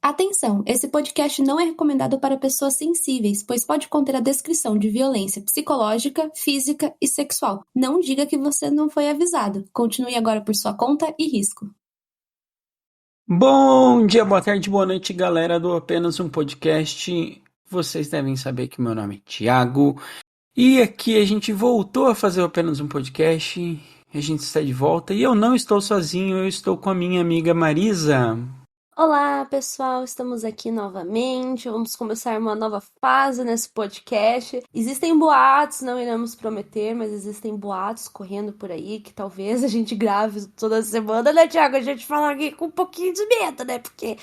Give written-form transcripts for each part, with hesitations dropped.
Atenção, esse podcast não é recomendado para pessoas sensíveis, pois pode conter a descrição de violência psicológica, física e sexual. Não diga que você não foi avisado. Continue agora por sua conta e risco. Bom dia, boa tarde, boa noite, galera do Apenas um Podcast. Vocês devem saber que meu nome é Thiago. E aqui a gente voltou a fazer Apenas um Podcast. A gente está de volta e eu não estou sozinho, eu estou com a minha amiga Marisa. Olá, pessoal, estamos aqui novamente. Vamos começar uma nova fase nesse podcast. Existem boatos, não iremos prometer, mas existem boatos correndo por aí que talvez a gente grave toda semana, né, Thiago? A gente fala aqui com um pouquinho de medo, né? Porque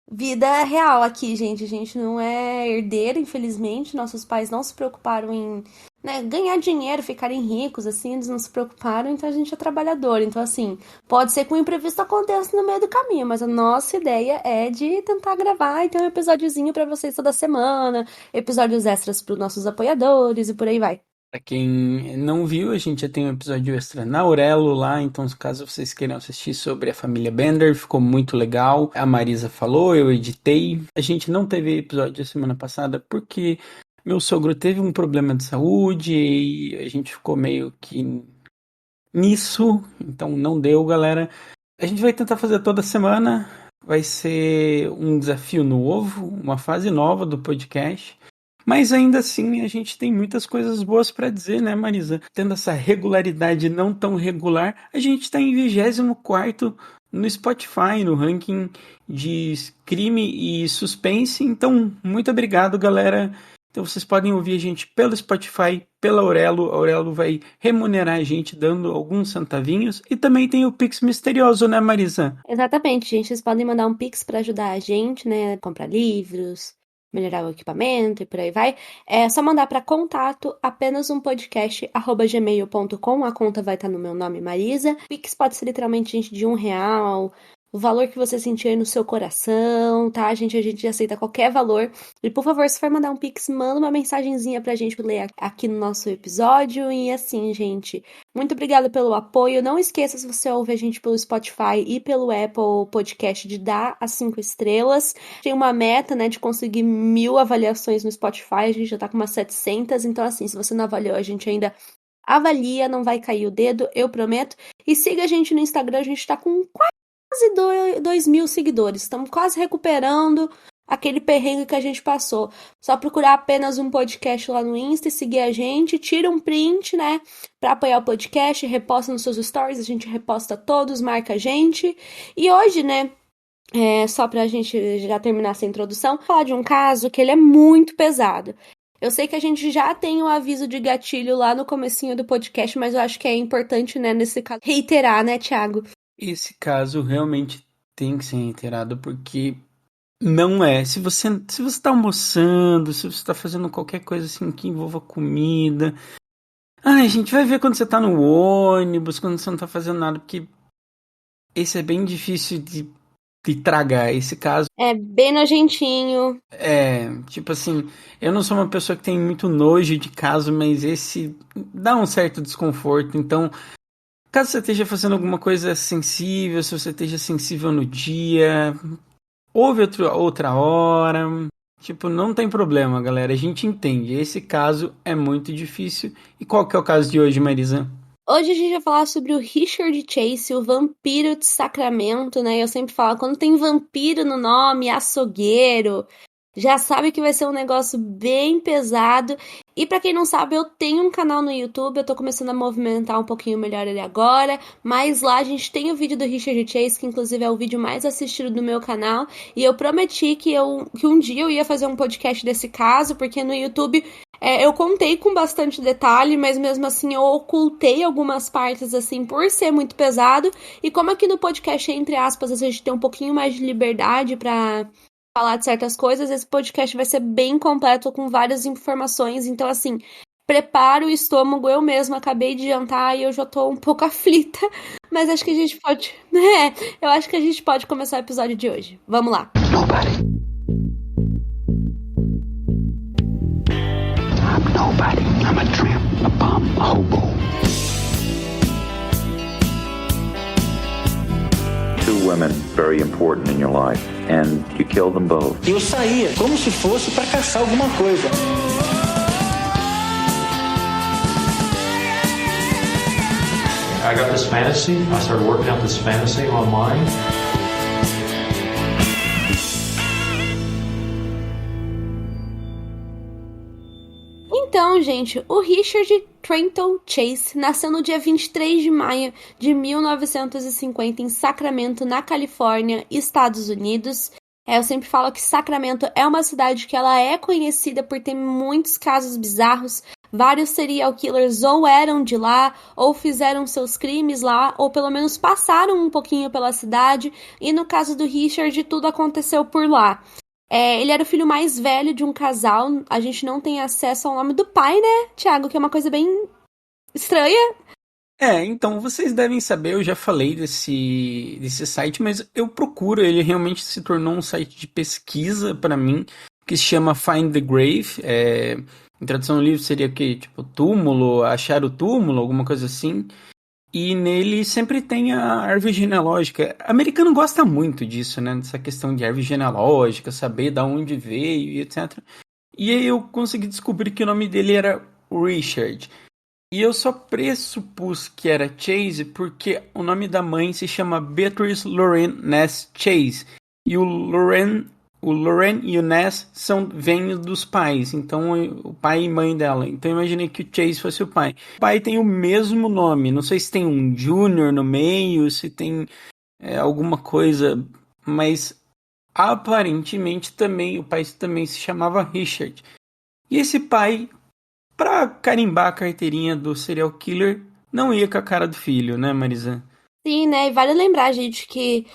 vida real aqui, gente. A gente não é herdeiro, infelizmente. Nossos pais não se preocuparam em, né, ganhar dinheiro, ficarem ricos, assim, eles não se preocuparam, então a gente é trabalhador. Então, assim, pode ser que um imprevisto aconteça no meio do caminho, mas a nossa ideia é de tentar gravar e ter um episódiozinho pra vocês toda semana, episódios extras pros nossos apoiadores e por aí vai. Pra quem não viu, a gente já tem um episódio extra na Aurelo lá, então caso vocês queiram assistir sobre a família Bender, ficou muito legal. A Marisa falou, eu editei. A gente não teve episódio semana passada porque meu sogro teve um problema de saúde e a gente ficou meio que nisso, então não deu, galera. A gente vai tentar fazer toda semana, vai ser um desafio novo, uma fase nova do podcast. Mas ainda assim a gente tem muitas coisas boas para dizer, né, Marisa? Tendo essa regularidade não tão regular, a gente está em 24º no Spotify, no ranking de crime e suspense. Então, muito obrigado, galera. Então vocês podem ouvir a gente pelo Spotify, pela Aurelo. A Aurelo vai remunerar a gente dando alguns centavinhos. E também tem o Pix misterioso, né, Marisa? Exatamente, gente. Vocês podem mandar um Pix pra ajudar a gente, né? Comprar livros, melhorar o equipamento e por aí vai. É só mandar para contato apenasumpodcast@gmail.com. A conta vai estar no meu nome, Marisa. Pix pode ser literalmente, gente, de R$1, o valor que você sentir no seu coração, tá, gente? A gente aceita qualquer valor. E, por favor, se for mandar um Pix, manda uma mensagenzinha pra gente ler aqui no nosso episódio. E assim, gente, muito obrigada pelo apoio. Não esqueça, se você ouve a gente pelo Spotify e pelo Apple Podcast, de dar as 5 estrelas. Tem uma meta, né, de conseguir 1000 avaliações no Spotify. A gente já tá com umas 700. Então, assim, se você não avaliou, a gente ainda avalia, não vai cair o dedo, eu prometo. E siga a gente no Instagram, a gente tá com quase 2.000 seguidores. Estamos quase recuperando aquele perrengue que a gente passou. Só procurar apenas um podcast lá no Insta e seguir a gente. Tira um print, né? Pra apoiar o podcast. Reposta nos seus stories. A gente reposta todos. Marca a gente. E hoje, né? Só pra gente já terminar essa introdução, falar de um caso que ele é muito pesado. Eu sei que a gente já tem o aviso de gatilho lá no comecinho do podcast, mas eu acho que é importante, né, nesse caso, reiterar, né, Thiago? Esse caso realmente tem que ser reiterado porque não é. Se você tá almoçando, se você tá fazendo qualquer coisa assim que envolva comida, a gente vai ver quando você tá no ônibus, quando você não tá fazendo nada, porque esse é bem difícil de tragar. Esse caso é bem nojentinho. Tipo assim, eu não sou uma pessoa que tem muito nojo de caso, mas esse dá um certo desconforto. Então, caso você esteja fazendo alguma coisa sensível, se você esteja sensível no dia, ouve outra hora. Tipo, não tem problema, galera. A gente entende. Esse caso é muito difícil. E qual que é o caso de hoje, Marisa? Hoje a gente vai falar sobre o Richard Chase, o vampiro de Sacramento, né? Eu sempre falo, quando tem vampiro no nome, açougueiro, já sabe que vai ser um negócio bem pesado. E pra quem não sabe, eu tenho um canal no YouTube, eu tô começando a movimentar um pouquinho melhor ele agora, mas lá a gente tem o vídeo do Richard Chase, que inclusive é o vídeo mais assistido do meu canal, e eu prometi que um dia eu ia fazer um podcast desse caso, porque no YouTube eu contei com bastante detalhe, mas mesmo assim eu ocultei algumas partes, assim, por ser muito pesado, e como aqui no podcast, entre aspas, a gente tem um pouquinho mais de liberdade pra falar de certas coisas, esse podcast vai ser bem completo, com várias informações. Então, assim, prepara o estômago. Eu mesma acabei de jantar e eu já tô um pouco aflita, mas acho que a gente pode... eu acho que a gente pode começar o episódio de hoje. Vamos lá. Nobody. I'm nobody. I'm a tramp, a bum, a hobo. Two women very important in your life. and you kill them both. Eu saía como se fosse para caçar alguma coisa. I got this fantasy. I started working out this fantasy online. Então, gente, o Richard Trenton Chase nasceu no dia 23 de maio de 1950 em Sacramento, na Califórnia, Estados Unidos. Eu sempre falo que Sacramento é uma cidade que ela é conhecida por ter muitos casos bizarros. Vários serial killers ou eram de lá, ou fizeram seus crimes lá, ou pelo menos passaram um pouquinho pela cidade. E no caso do Richard, tudo aconteceu por lá. Ele era o filho mais velho de um casal. A gente não tem acesso ao nome do pai, né, Thiago? Que é uma coisa bem estranha. Então, vocês devem saber, eu já falei desse site, mas eu procuro, ele realmente se tornou um site de pesquisa para mim, que se chama Find the Grave. Em tradução do livro seria o quê? Tipo, túmulo, achar o túmulo, alguma coisa assim. E nele sempre tem a árvore genealógica. O americano gosta muito disso, né? Dessa questão de árvore genealógica, saber de onde veio e etc. E aí eu consegui descobrir que o nome dele era Richard. E eu só pressupus que era Chase porque o nome da mãe se chama Beatrice Lorraine Ness Chase. E o Lorraine e o Ness vêm dos pais, então o pai e mãe dela. Então eu imaginei que o Chase fosse o pai. O pai tem o mesmo nome, não sei se tem um Junior no meio, se tem alguma coisa, mas aparentemente também o pai também se chamava Richard. E esse pai, pra carimbar a carteirinha do serial killer, não ia com a cara do filho, né, Marisa? Sim, né? E vale lembrar, gente, que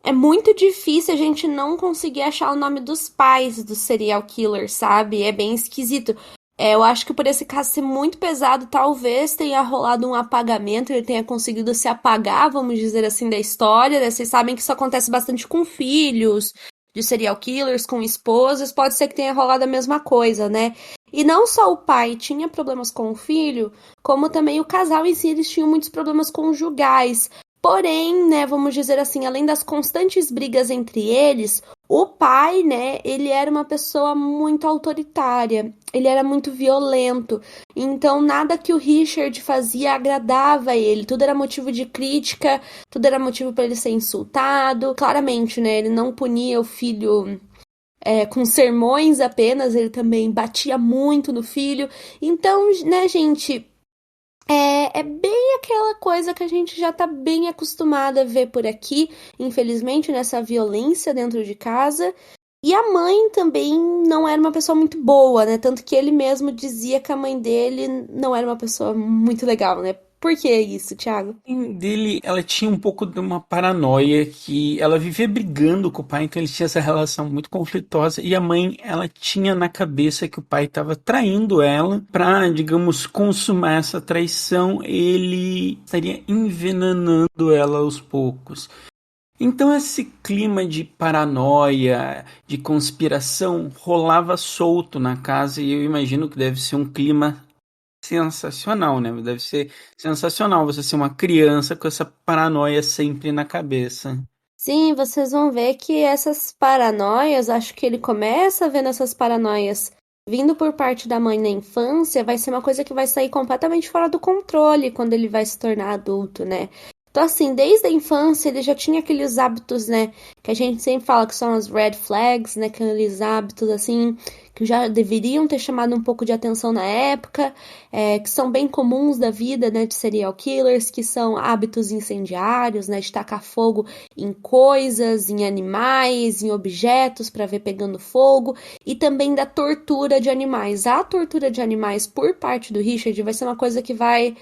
é muito difícil a gente não conseguir achar o nome dos pais do serial killer, sabe? É bem esquisito. Eu acho que por esse caso ser muito pesado, talvez tenha rolado um apagamento, ele tenha conseguido se apagar, vamos dizer assim, da história, né? Vocês sabem que isso acontece bastante com filhos de serial killers, com esposas, pode ser que tenha rolado a mesma coisa, né? E não só o pai tinha problemas com o filho, como também o casal em si, eles tinham muitos problemas conjugais. Porém, né, vamos dizer assim, além das constantes brigas entre eles, o pai, né, ele era uma pessoa muito autoritária, ele era muito violento, então nada que o Richard fazia agradava a ele, tudo era motivo de crítica, tudo era motivo para ele ser insultado, claramente, né, ele não punia o filho com sermões apenas, ele também batia muito no filho, então, né, gente... É bem aquela coisa que a gente já tá bem acostumado a ver por aqui, infelizmente, nessa violência dentro de casa. E a mãe também não era uma pessoa muito boa, né? Tanto que ele mesmo dizia que a mãe dele não era uma pessoa muito legal, né? Por que isso, Thiago? A mãe dele, ela tinha um pouco de uma paranoia que ela vivia brigando com o pai, então eles tinham essa relação muito conflituosa. E a mãe, ela tinha na cabeça que o pai estava traindo ela para, digamos, consumar essa traição. Ele estaria envenenando ela aos poucos. Então esse clima de paranoia, de conspiração, rolava solto na casa e eu imagino que deve ser um clima sensacional, né? Deve ser sensacional você ser uma criança com essa paranoia sempre na cabeça. Sim, vocês vão ver que essas paranoias, acho que ele começa vendo essas paranoias vindo por parte da mãe na infância, vai ser uma coisa que vai sair completamente fora do controle quando ele vai se tornar adulto, né? Então, assim, desde a infância ele já tinha aqueles hábitos, né, que a gente sempre fala que são as red flags, né, aqueles hábitos, assim, que já deveriam ter chamado um pouco de atenção na época, que são bem comuns da vida, né, de serial killers, que são hábitos incendiários, né, de tacar fogo em coisas, em animais, em objetos para ver pegando fogo, e também da tortura de animais. A tortura de animais por parte do Richard vai ser uma coisa que vai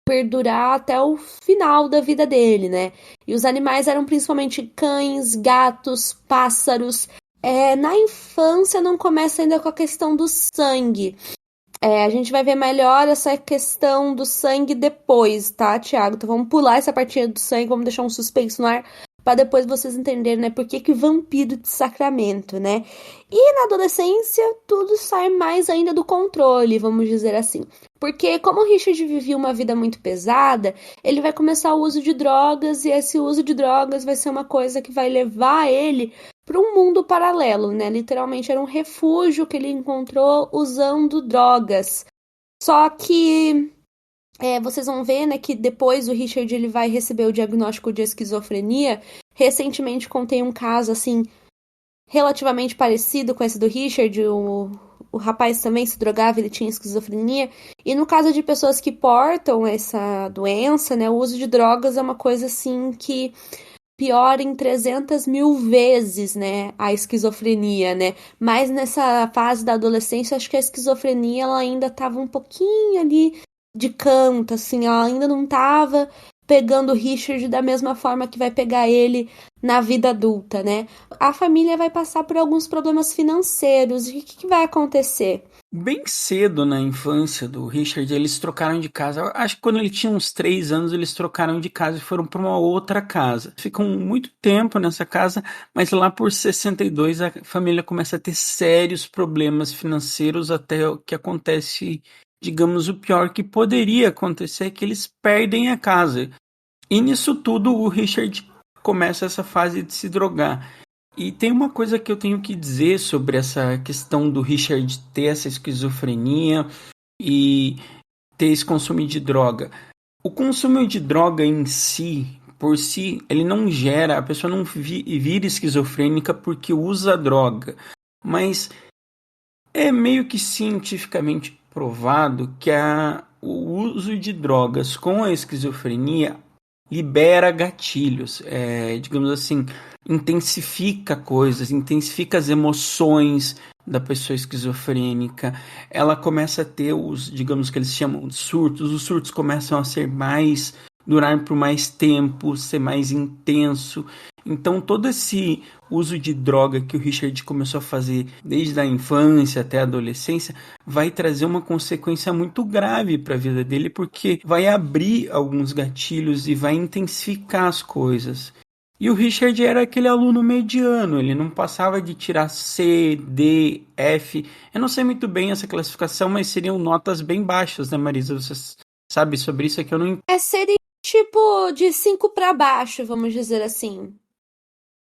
perdurar até o final da vida dele, né? E os animais eram principalmente cães, gatos, pássaros. Na infância não começa ainda com a questão do sangue. A gente vai ver melhor essa questão do sangue depois, tá, Thiago? Então vamos pular essa partinha do sangue, vamos deixar um suspense no ar para depois vocês entenderem, né, por que vampiro de Sacramento, né? E na adolescência, tudo sai mais ainda do controle, vamos dizer assim. Porque como o Richard vivia uma vida muito pesada, ele vai começar o uso de drogas, e esse uso de drogas vai ser uma coisa que vai levar ele para um mundo paralelo, né? Literalmente era um refúgio que ele encontrou usando drogas. Só que vocês vão ver, né, que depois o Richard ele vai receber o diagnóstico de esquizofrenia. Recentemente contei um caso, assim, relativamente parecido com esse do Richard. O rapaz também se drogava, ele tinha esquizofrenia. E no caso de pessoas que portam essa doença, né, o uso de drogas é uma coisa, assim, que piora em 300 mil vezes, né, a esquizofrenia, né? Mas nessa fase da adolescência, acho que a esquizofrenia ela ainda estava um pouquinho ali de canto, assim, ela ainda não estava pegando o Richard da mesma forma que vai pegar ele na vida adulta, né? A família vai passar por alguns problemas financeiros. E o que vai acontecer? Bem cedo na infância do Richard, eles trocaram de casa. Eu acho que quando ele tinha uns 3 anos, eles trocaram de casa e foram para uma outra casa. Ficam muito tempo nessa casa, mas lá por 62 a família começa a ter sérios problemas financeiros até o que acontece, digamos, o pior que poderia acontecer é que eles perdem a casa. E nisso tudo o Richard começa essa fase de se drogar. E tem uma coisa que eu tenho que dizer sobre essa questão do Richard ter essa esquizofrenia e ter esse consumo de droga. O consumo de droga em si, por si, ele não gera, a pessoa não vira esquizofrênica porque usa droga. Mas é meio que cientificamente provado que o uso de drogas com a esquizofrenia libera gatilhos, digamos assim, intensifica coisas, intensifica as emoções da pessoa esquizofrênica. Ela começa a ter digamos que eles chamam de surtos. Os surtos começam a durar por mais tempo, ser mais intenso. Então todo esse uso de droga que o Richard começou a fazer desde a infância até a adolescência vai trazer uma consequência muito grave para a vida dele, porque vai abrir alguns gatilhos e vai intensificar as coisas. E o Richard era aquele aluno mediano, ele não passava de tirar C, D, F. Eu não sei muito bem essa classificação, mas seriam notas bem baixas, né, Marisa? Você sabe sobre isso? É que eu não... Seria tipo de 5 para baixo, vamos dizer assim.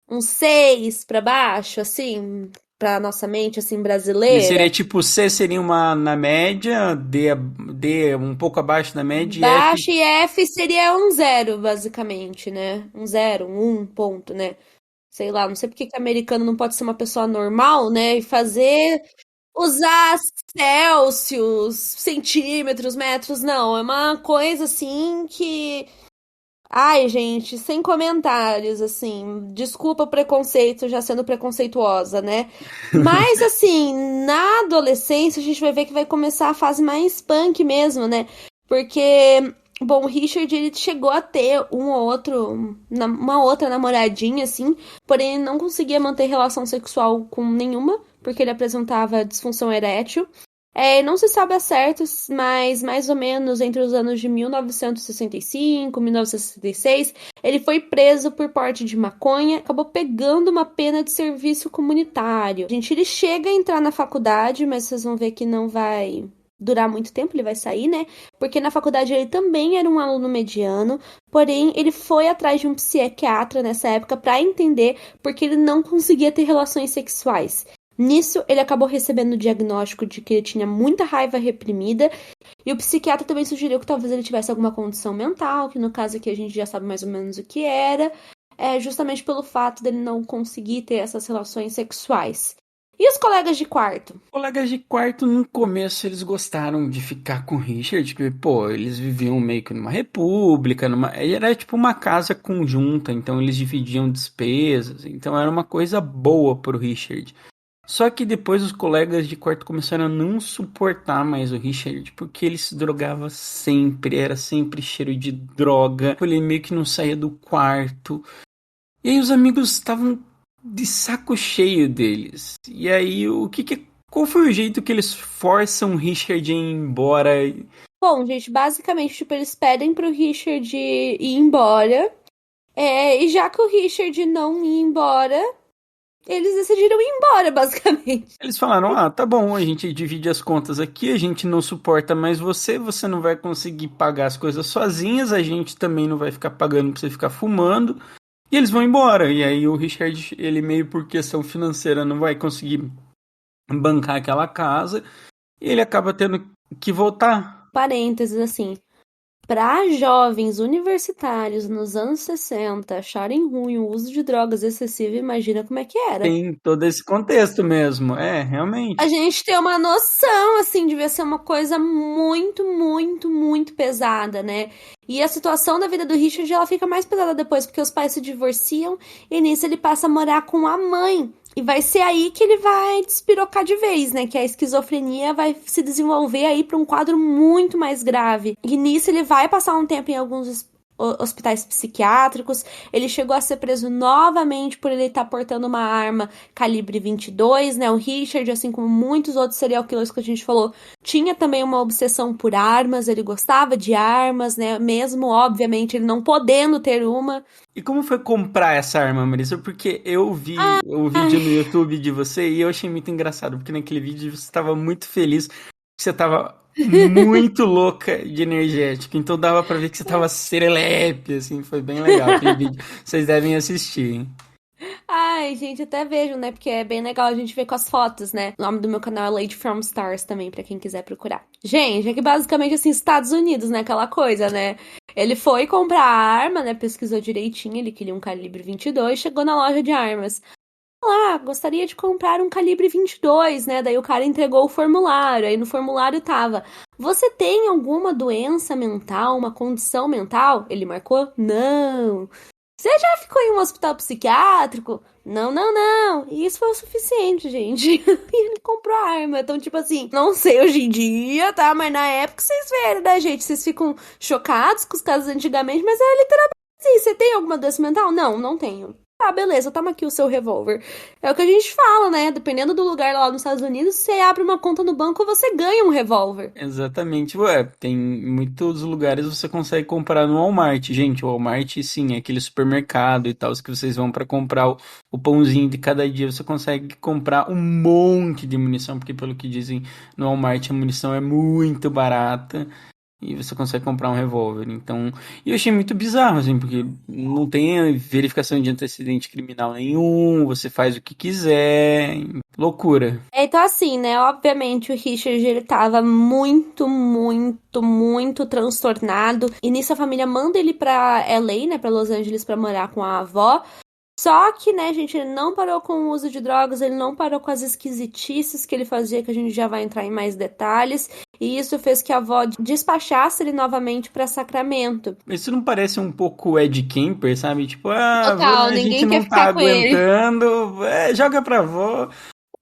Um 6 para baixo, assim, pra nossa mente, assim, brasileira. Seria tipo C seria uma na média, D um pouco abaixo da média baixo e F seria um 0, basicamente, né? Um 0, um 1 ponto, né? Sei lá, não sei porque que americano não pode ser uma pessoa normal, né? E usar Celsius, centímetros, metros, não. É uma coisa, assim, que... Ai, gente, sem comentários, assim. Desculpa o preconceito, já sendo preconceituosa, né? Mas, assim, na adolescência, a gente vai ver que vai começar a fase mais punk mesmo, né? Porque, bom, o Richard, ele chegou a ter uma outra namoradinha, assim, porém ele não conseguia manter relação sexual com nenhuma, porque ele apresentava disfunção erétil. Não se sabe a certo, mas mais ou menos entre os anos de 1965 e 1966, ele foi preso por porte de maconha, acabou pegando uma pena de serviço comunitário. Gente, ele chega a entrar na faculdade, mas vocês vão ver que não vai durar muito tempo, ele vai sair, né? Porque na faculdade ele também era um aluno mediano, porém ele foi atrás de um psiquiatra nessa época para entender porque ele não conseguia ter relações sexuais. Nisso, ele acabou recebendo o diagnóstico de que ele tinha muita raiva reprimida, e o psiquiatra também sugeriu que talvez ele tivesse alguma condição mental, que no caso aqui a gente já sabe mais ou menos o que era, justamente pelo fato dele não conseguir ter essas relações sexuais. E os colegas de quarto? Os colegas de quarto, no começo, eles gostaram de ficar com o Richard, porque, pô, eles viviam meio que numa república, era tipo uma casa conjunta, então eles dividiam despesas, então era uma coisa boa pro Richard. Só que depois os colegas de quarto começaram a não suportar mais o Richard, porque ele se drogava sempre, era sempre cheiro de droga, ele meio que não saía do quarto. E aí os amigos estavam de saco cheio deles. E aí qual foi o jeito que eles forçam o Richard a ir embora? Bom, gente, basicamente, tipo, eles pedem pro Richard ir embora. E já que o Richard não ia embora, eles decidiram ir embora, basicamente. Eles falaram, tá bom, a gente divide as contas aqui, a gente não suporta mais você não vai conseguir pagar as coisas sozinhas, a gente também não vai ficar pagando pra você ficar fumando, E eles vão embora. E aí o Richard, ele meio por questão financeira não vai conseguir bancar aquela casa. E ele acaba tendo que voltar. Parênteses, assim, para jovens universitários nos anos 60 acharem ruim o uso de drogas excessivo, imagina como é que era. Tem todo esse contexto mesmo. A Realmente. gente tem uma noção, assim, devia ser uma coisa muito, muito, muito pesada, né? E a situação da vida do Richard, ela fica mais pesada depois, porque os pais se divorciam e nisso ele passa a morar com a mãe. E vai ser aí que ele vai despirocar de vez, né? Que a esquizofrenia vai se desenvolver aí para um quadro muito mais grave. E nisso ele vai passar um tempo em alguns hospitais psiquiátricos. Ele chegou a ser preso novamente por ele estar portando uma arma calibre 22, né? O Richard, assim como muitos outros serial killers que a gente falou, tinha também uma obsessão por armas, ele gostava de armas, né? Mesmo, obviamente, ele não podendo ter uma. E como foi comprar essa arma, Marisa? Porque eu vi o vídeo no YouTube de você e eu achei muito engraçado, porque naquele vídeo você estava muito feliz, você estava muito louca de energética, então dava pra ver que você estava serelepe, assim, foi bem legal aquele vídeo. Vocês devem assistir, hein? Ai, gente, até vejo, né? Porque é bem legal a gente ver com as fotos, né? O nome do meu canal é Lady From Stars também, pra quem quiser procurar. Gente, é que basicamente, assim, Estados Unidos, né? Aquela coisa, né? Ele foi comprar a arma, né? Pesquisou direitinho, ele queria um calibre 22, chegou na loja de armas. Ah, gostaria de comprar um calibre 22, né? Daí o cara entregou o formulário, aí no formulário tava: você tem alguma doença mental, uma condição mental? Ele marcou: não. Você já ficou em um hospital psiquiátrico? Não, não, não. E isso foi o suficiente, gente. E ele comprou a arma. Então, tipo assim, não sei hoje em dia, tá? Mas na época vocês veem, né, gente? Vocês ficam chocados com os casos antigamente, mas é literalmente assim: você tem alguma doença mental? Não, não tenho. Ah, beleza, toma aqui o seu revólver. É o que a gente fala, né? Dependendo do lugar lá nos Estados Unidos, você abre uma conta no banco, você ganha um revólver. Exatamente, tem muitos lugares você consegue comprar no Walmart, gente. O Walmart, sim, é aquele supermercado e tal, que vocês vão para comprar o pãozinho de cada dia, você consegue comprar um monte de munição, porque pelo que dizem no Walmart a munição é muito barata. E você consegue comprar um revólver. Então, e eu achei muito bizarro, assim, porque não tem verificação de antecedente criminal nenhum, você faz o que quiser, loucura. Então, assim, né? Obviamente o Richard, ele tava muito, muito, muito transtornado. E nisso a família manda ele pra LA, né? Pra Los Angeles, pra morar com a avó. Só que, né, gente, ele não parou com o uso de drogas, ele não parou com as esquisitices que ele fazia, que a gente já vai entrar em mais detalhes. E isso fez que a avó despachasse ele novamente pra Sacramento. Isso não parece um pouco Ed Kemper, sabe? Tipo, Total, a ninguém gente quer não tá ficar com ele. aguentando, joga pra avó.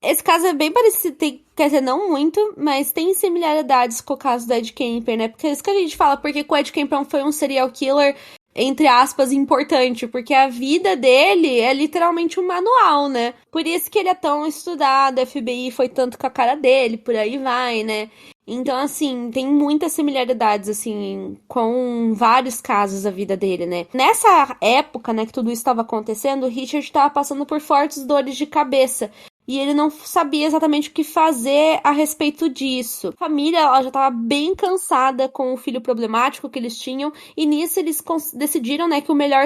Esse caso é bem parecido, quer dizer, não muito, mas tem similaridades com o caso do Ed Kemper, né? Porque é isso que a gente fala, porque o Ed Kemper foi um serial killer, entre aspas, importante, porque a vida dele é literalmente um manual, né? Por isso que ele é tão estudado, a FBI foi tanto com a cara dele, por aí vai, né? Então, assim, tem muitas similaridades, assim, com vários casos da vida dele, né? Nessa época, né, que tudo isso estava acontecendo, o Richard estava passando por fortes dores de cabeça. E ele não sabia exatamente o que fazer a respeito disso. A família, ela já estava bem cansada com o filho problemático que eles tinham. E nisso eles decidiram, né, que o melhor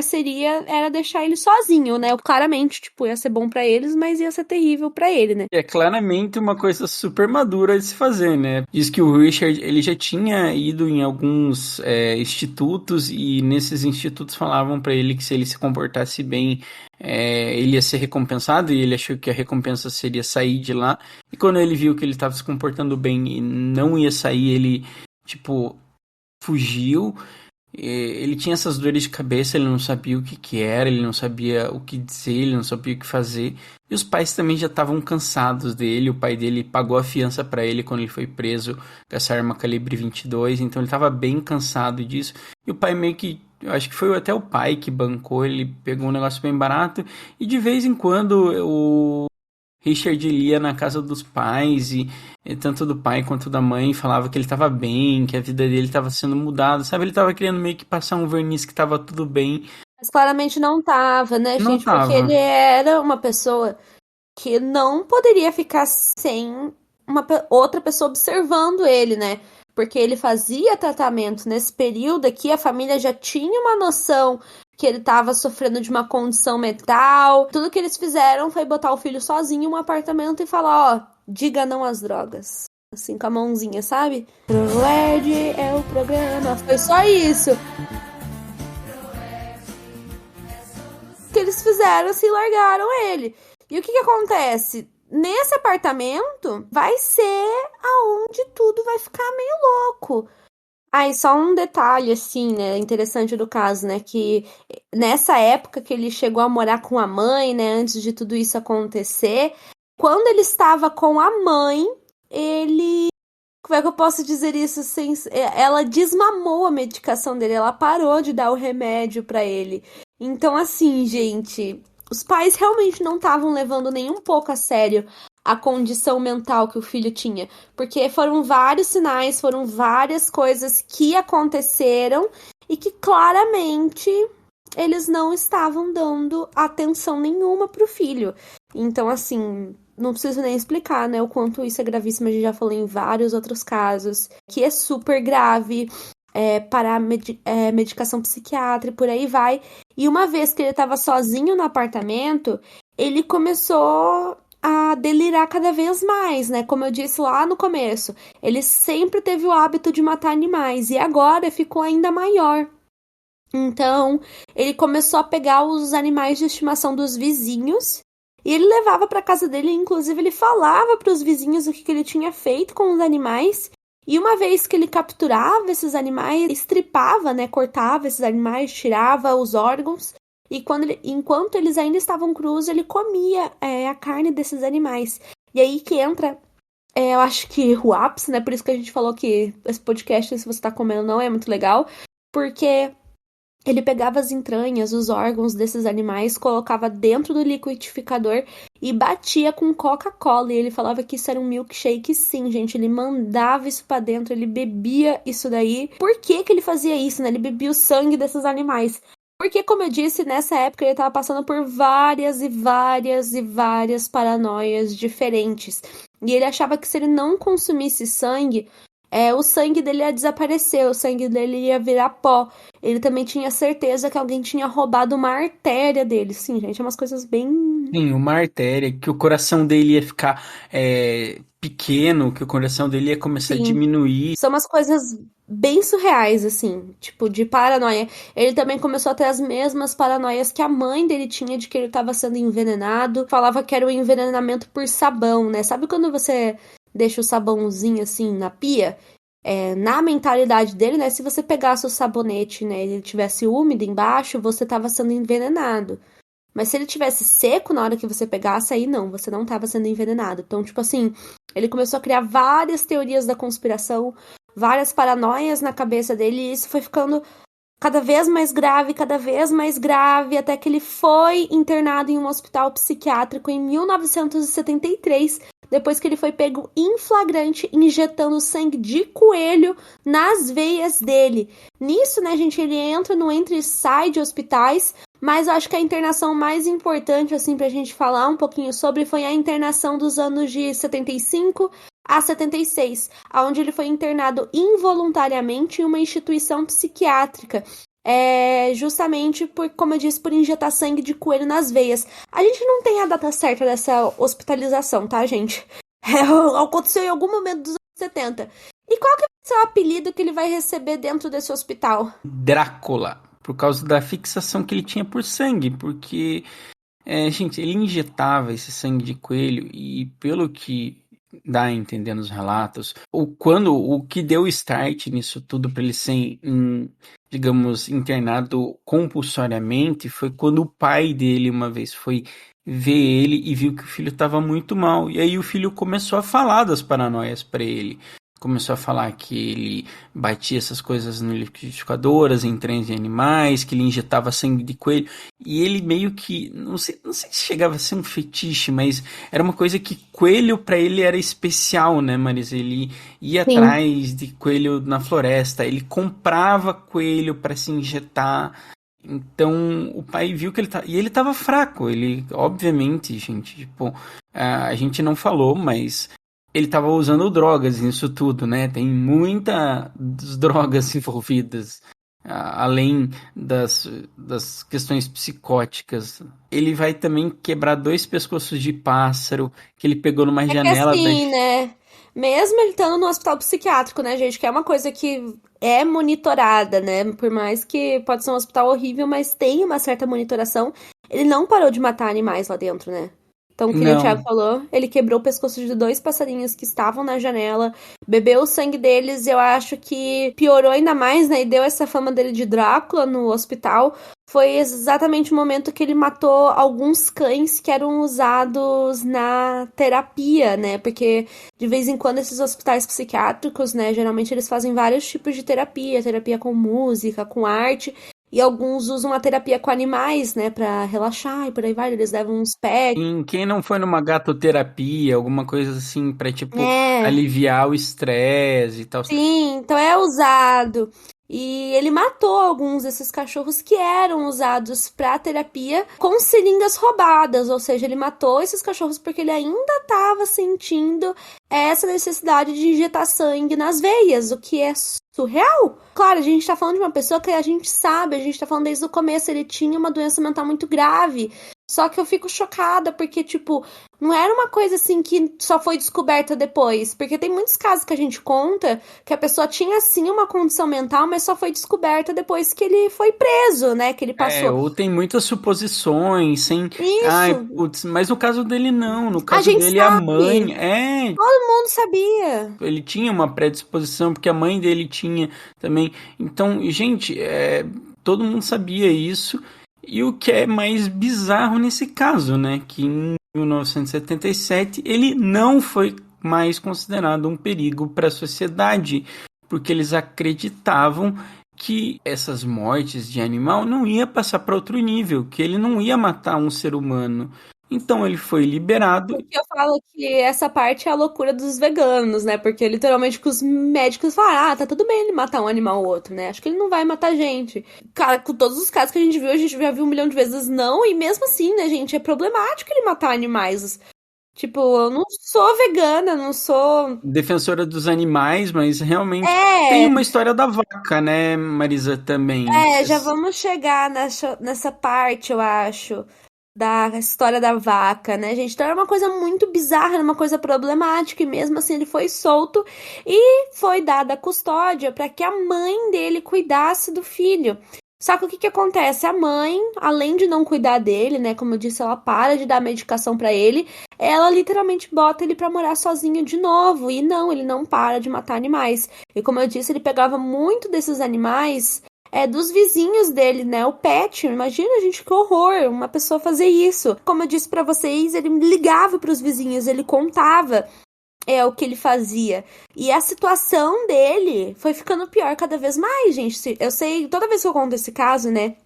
era deixar ele sozinho, né? Claramente, tipo, ia ser bom pra eles, mas ia ser terrível pra ele, né? É claramente uma coisa super madura de se fazer, né? Diz que o Richard, ele já tinha ido em alguns institutos e nesses institutos falavam pra ele que se ele se comportasse bem, ele ia ser recompensado, e ele achou que a recompensa seria sair de lá. E quando ele viu que ele estava se comportando bem e não ia sair, ele, tipo, fugiu. Ele tinha essas dores de cabeça, ele não sabia o que era, ele não sabia o que dizer, ele não sabia o que fazer. E os pais também já estavam cansados dele. O pai dele pagou a fiança para ele quando ele foi preso com essa arma calibre 22, então ele estava bem cansado disso. E o pai meio que, eu acho que foi até o pai que bancou, ele pegou um negócio bem barato. E de vez em quando o Richard ia na casa dos pais e tanto do pai quanto da mãe falava que ele estava bem, que a vida dele estava sendo mudada, sabe? Ele estava querendo meio que passar um verniz que estava tudo bem. Mas claramente não tava, né, Não gente? tava. Porque ele era uma pessoa que não poderia ficar sem outra pessoa observando ele, né? porque ele fazia tratamento nesse período aqui, a família já tinha uma noção que ele estava sofrendo de uma condição mental. Tudo que eles fizeram foi botar o filho sozinho em um apartamento e falar, ó, diga não às drogas. Assim, com a mãozinha, sabe? ProErd é o programa. Foi só isso que eles fizeram, assim, largaram ele. E o que acontece? Nesse apartamento vai ser aonde tudo vai ficar meio louco. E só um detalhe, assim, né, interessante do caso, né, que nessa época que ele chegou a morar com a mãe, né, antes de tudo isso acontecer, quando ele estava com a mãe, ele... Como é que eu posso dizer isso? Ela desmamou a medicação dele, ela parou de dar o remédio pra ele. Então, assim, gente, os pais realmente não estavam levando nem um pouco a sério a condição mental que o filho tinha. Porque foram vários sinais, foram várias coisas que aconteceram e que claramente eles não estavam dando atenção nenhuma pro filho. Então, assim, não preciso nem explicar, né, o quanto isso é gravíssimo. A gente já falou em vários outros casos, que é super grave, para medicação psiquiátrica, por aí vai. E uma vez que ele estava sozinho no apartamento, ele começou a delirar cada vez mais, né? Como eu disse lá no começo, ele sempre teve o hábito de matar animais e agora ficou ainda maior. Então, ele começou a pegar os animais de estimação dos vizinhos e ele levava para casa dele, inclusive ele falava para os vizinhos o que ele tinha feito com os animais. E uma vez que ele capturava esses animais, estripava, né, cortava esses animais, tirava os órgãos. E enquanto eles ainda estavam crus, ele comia a carne desses animais. E aí que entra, eu acho que o ápice, né? Por isso que a gente falou que esse podcast, se você tá comendo, não é muito legal. Porque ele pegava as entranhas, os órgãos desses animais, colocava dentro do liquidificador e batia com Coca-Cola. E ele falava que isso era um milkshake, sim, gente. Ele mandava isso pra dentro, ele bebia isso daí. Por que ele fazia isso, né? Ele bebia o sangue desses animais. Porque, como eu disse, nessa época ele estava passando por várias e várias e várias paranoias diferentes. E ele achava que se ele não consumisse sangue, o sangue dele ia desaparecer, o sangue dele ia virar pó. Ele também tinha certeza que alguém tinha roubado uma artéria dele. Sim, gente, é umas coisas bem... Sim, uma artéria, que o coração dele ia ficar pequeno, que o coração dele ia começar a diminuir. São umas coisas bem surreais, assim, tipo, de paranoia. Ele também começou a ter as mesmas paranoias que a mãe dele tinha de que ele estava sendo envenenado. Falava que era o envenenamento por sabão, né? Sabe quando você deixa o sabãozinho, assim, na pia? Na mentalidade dele, né? Se você pegasse o sabonete, né, ele tivesse úmido embaixo, você estava sendo envenenado. Mas se ele tivesse seco na hora que você pegasse, aí não, você não estava sendo envenenado. Então, tipo assim, ele começou a criar várias teorias da conspiração, várias paranoias na cabeça dele, e isso foi ficando cada vez mais grave, até que ele foi internado em um hospital psiquiátrico em 1973, depois que ele foi pego em flagrante injetando sangue de coelho nas veias dele. Nisso, né, gente, ele entra no entra e sai de hospitais, mas eu acho que a internação mais importante, assim, pra gente falar um pouquinho sobre, foi a internação dos anos de 75 a 76, onde ele foi internado involuntariamente em uma instituição psiquiátrica, justamente por, como eu disse, por injetar sangue de coelho nas veias. A gente não tem a data certa dessa hospitalização, tá, gente? Aconteceu em algum momento dos anos 70. E qual que vai ser o apelido que ele vai receber dentro desse hospital? Drácula, por causa da fixação que ele tinha por sangue, porque, gente, ele injetava esse sangue de coelho e, pelo que dá a entender nos relatos, o que deu start nisso tudo para ele ser, digamos, internado compulsoriamente foi quando o pai dele uma vez foi ver ele e viu que o filho estava muito mal. E aí o filho começou a falar das paranoias para ele. Começou a falar que ele batia essas coisas no liquidificador, as entranhas de animais, que ele injetava sangue de coelho. E ele meio que, não sei se chegava a ser um fetiche, mas era uma coisa que coelho para ele era especial, né, Marisa? Ele ia Sim. atrás de coelho na floresta, ele comprava coelho para se injetar. Então o pai viu que ele tava fraco. Ele, obviamente, gente, tipo, a gente não falou, mas ele estava usando drogas nisso tudo, né? Tem muitas drogas envolvidas, além das questões psicóticas. Ele vai também quebrar 2 pescoços de pássaro que ele pegou numa É que janela assim, né? Mesmo ele estando no hospital psiquiátrico, né, gente? Que é uma coisa que é monitorada, né? Por mais que pode ser um hospital horrível, mas tem uma certa monitoração. Ele não parou de matar animais lá dentro, né? Então, que nem o Thiago Não, falou, ele quebrou o pescoço de 2 passarinhos que estavam na janela, bebeu o sangue deles, eu acho que piorou ainda mais, né? E deu essa fama dele de Drácula no hospital. Foi exatamente o momento que ele matou alguns cães que eram usados na terapia, né? Porque de vez em quando esses hospitais psiquiátricos, né? Geralmente eles fazem vários tipos de terapia, terapia com música, com arte. E alguns usam a terapia com animais, né? Pra relaxar e por aí vai. Eles levam uns pets. quem não foi numa gatoterapia, alguma coisa assim, pra, tipo, É, aliviar o estresse e tal. sim, então é usado. E ele matou alguns desses cachorros que eram usados para terapia com seringas roubadas, ou seja, ele matou esses cachorros porque ele ainda estava sentindo essa necessidade de injetar sangue nas veias, o que é surreal. Claro, a gente tá falando de uma pessoa que a gente sabe, a gente tá falando desde o começo, ele tinha uma doença mental muito grave. Só que eu fico chocada porque, tipo, não era uma coisa assim que só foi descoberta depois. Porque tem muitos casos que a gente conta que a pessoa tinha sim uma condição mental, mas só foi descoberta depois que ele foi preso, né? Que ele passou. Ou tem muitas suposições, sem. Ai, Isso, putz, mas no caso dele não. No a caso gente dele, a sabe. mãe. É, Todo mundo sabia. ele tinha uma predisposição, porque a mãe dele tinha também. Então, gente, todo mundo sabia isso. E o que é mais bizarro nesse caso, né? Que em 1977 ele não foi mais considerado um perigo para a sociedade, porque eles acreditavam que essas mortes de animal não ia passar para outro nível, que ele não ia matar um ser humano. Então ele foi liberado. Porque eu falo que essa parte é a loucura dos veganos, né? Porque literalmente que os médicos falam, tá tudo bem ele matar um animal ou outro, né? Acho que ele não vai matar gente. Cara, com todos os casos que a gente já viu 1 milhão de vezes não, e mesmo assim, né, gente, é problemático ele matar animais. Tipo, eu não sou vegana, não sou. Defensora dos animais, mas realmente tem É, uma história da vaca, né, Marisa, também. já vamos chegar nessa parte, eu acho, da história da vaca, né, gente? Então era uma coisa muito bizarra, era uma coisa problemática, e mesmo assim ele foi solto e foi dada a custódia para que a mãe dele cuidasse do filho. Só que o que que acontece? A mãe, além de não cuidar dele, né, como eu disse, ela para de dar medicação para ele, ela literalmente bota ele para morar sozinho de novo. E não, ele não para de matar animais. E como eu disse, ele pegava muito desses animais dos vizinhos dele, né? O pet. Imagina, gente, que horror uma pessoa fazer isso. Como eu disse pra vocês, ele ligava pros vizinhos, ele contava o que ele fazia. E a situação dele foi ficando pior cada vez mais, gente. Eu sei, toda vez que eu conto esse caso, né?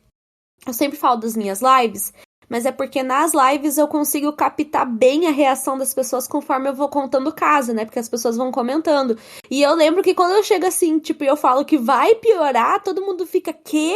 Eu sempre falo das minhas lives, mas é porque nas lives eu consigo captar bem a reação das pessoas conforme eu vou contando o caso, né? Porque as pessoas vão comentando. E eu lembro que quando eu chego assim, tipo, eu falo que vai piorar, todo mundo fica, quê?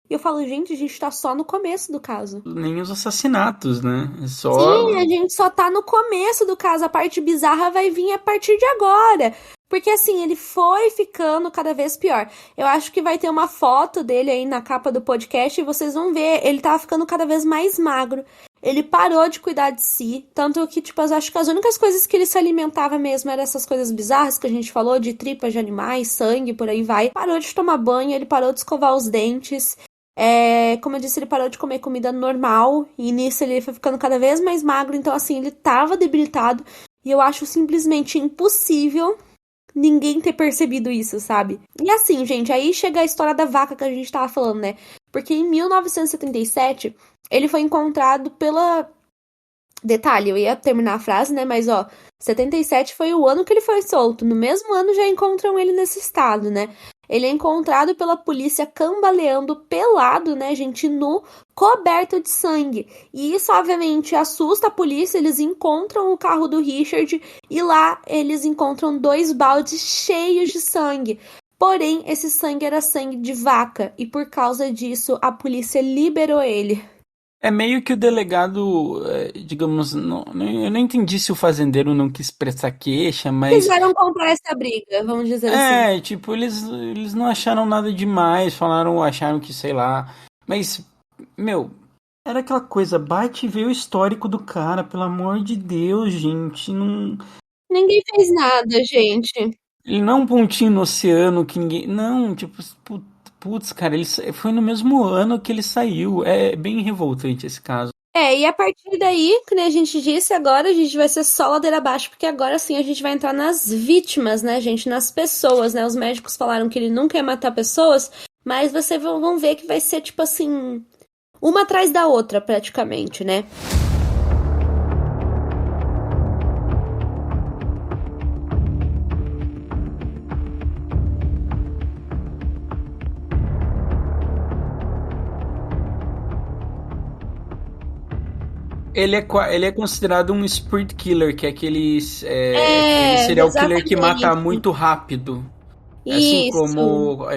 E eu falo, gente, a gente tá só no começo do caso. Nem os assassinatos, né? É Sim, só. a gente só tá no começo do caso. A parte bizarra vai vir a partir de agora. Porque assim, ele foi ficando cada vez pior. Eu acho que vai ter uma foto dele aí na capa do podcast e vocês vão ver. Ele tava ficando cada vez mais magro. Ele parou de cuidar de si. Tanto que, tipo, eu acho que as únicas coisas que ele se alimentava mesmo eram essas coisas bizarras que a gente falou, de tripas de animais, sangue, por aí vai. Parou de tomar banho, ele parou de escovar os dentes. Como eu disse, ele parou de comer comida normal. E nisso ele foi ficando cada vez mais magro. Então, assim, ele tava debilitado. E eu acho simplesmente impossível ninguém ter percebido isso, sabe? E assim, gente, aí chega a história da vaca que a gente tava falando, né? Porque em 1977, ele foi encontrado pela... Detalhe, eu ia terminar a frase, né? Mas, 77 foi o ano que ele foi solto. No mesmo ano já encontram ele nesse estado, né? Ele é encontrado pela polícia cambaleando pelado, né, gente, nu, coberto de sangue. E isso, obviamente, assusta a polícia. Eles encontram o carro do Richard e lá eles encontram 2 baldes cheios de sangue. Porém, esse sangue era sangue de vaca e por causa disso a polícia liberou ele. É meio que o delegado, digamos, eu não entendi se o fazendeiro não quis prestar queixa, mas Quiseram comprar essa briga, vamos dizer assim. tipo, eles não acharam nada demais, acharam que, sei lá, mas, meu, era aquela coisa, bate e vê o histórico do cara, pelo amor de Deus, gente, não, Ninguém fez nada, gente. ele não é um pontinho no oceano que ninguém, não, tipo, putz, cara, foi no mesmo ano que ele saiu, é bem revoltante esse caso. E a partir daí, como a gente disse, agora a gente vai ser só ladeira abaixo, porque agora sim a gente vai entrar nas vítimas, né, gente? Nas pessoas, né? Os médicos falaram que ele nunca ia matar pessoas, mas vocês vão ver que vai ser, tipo assim, uma atrás da outra, praticamente, né? Ele é considerado um sprint killer, que é aquele serial killer que mata Exatamente. muito rápido. Assim Isso,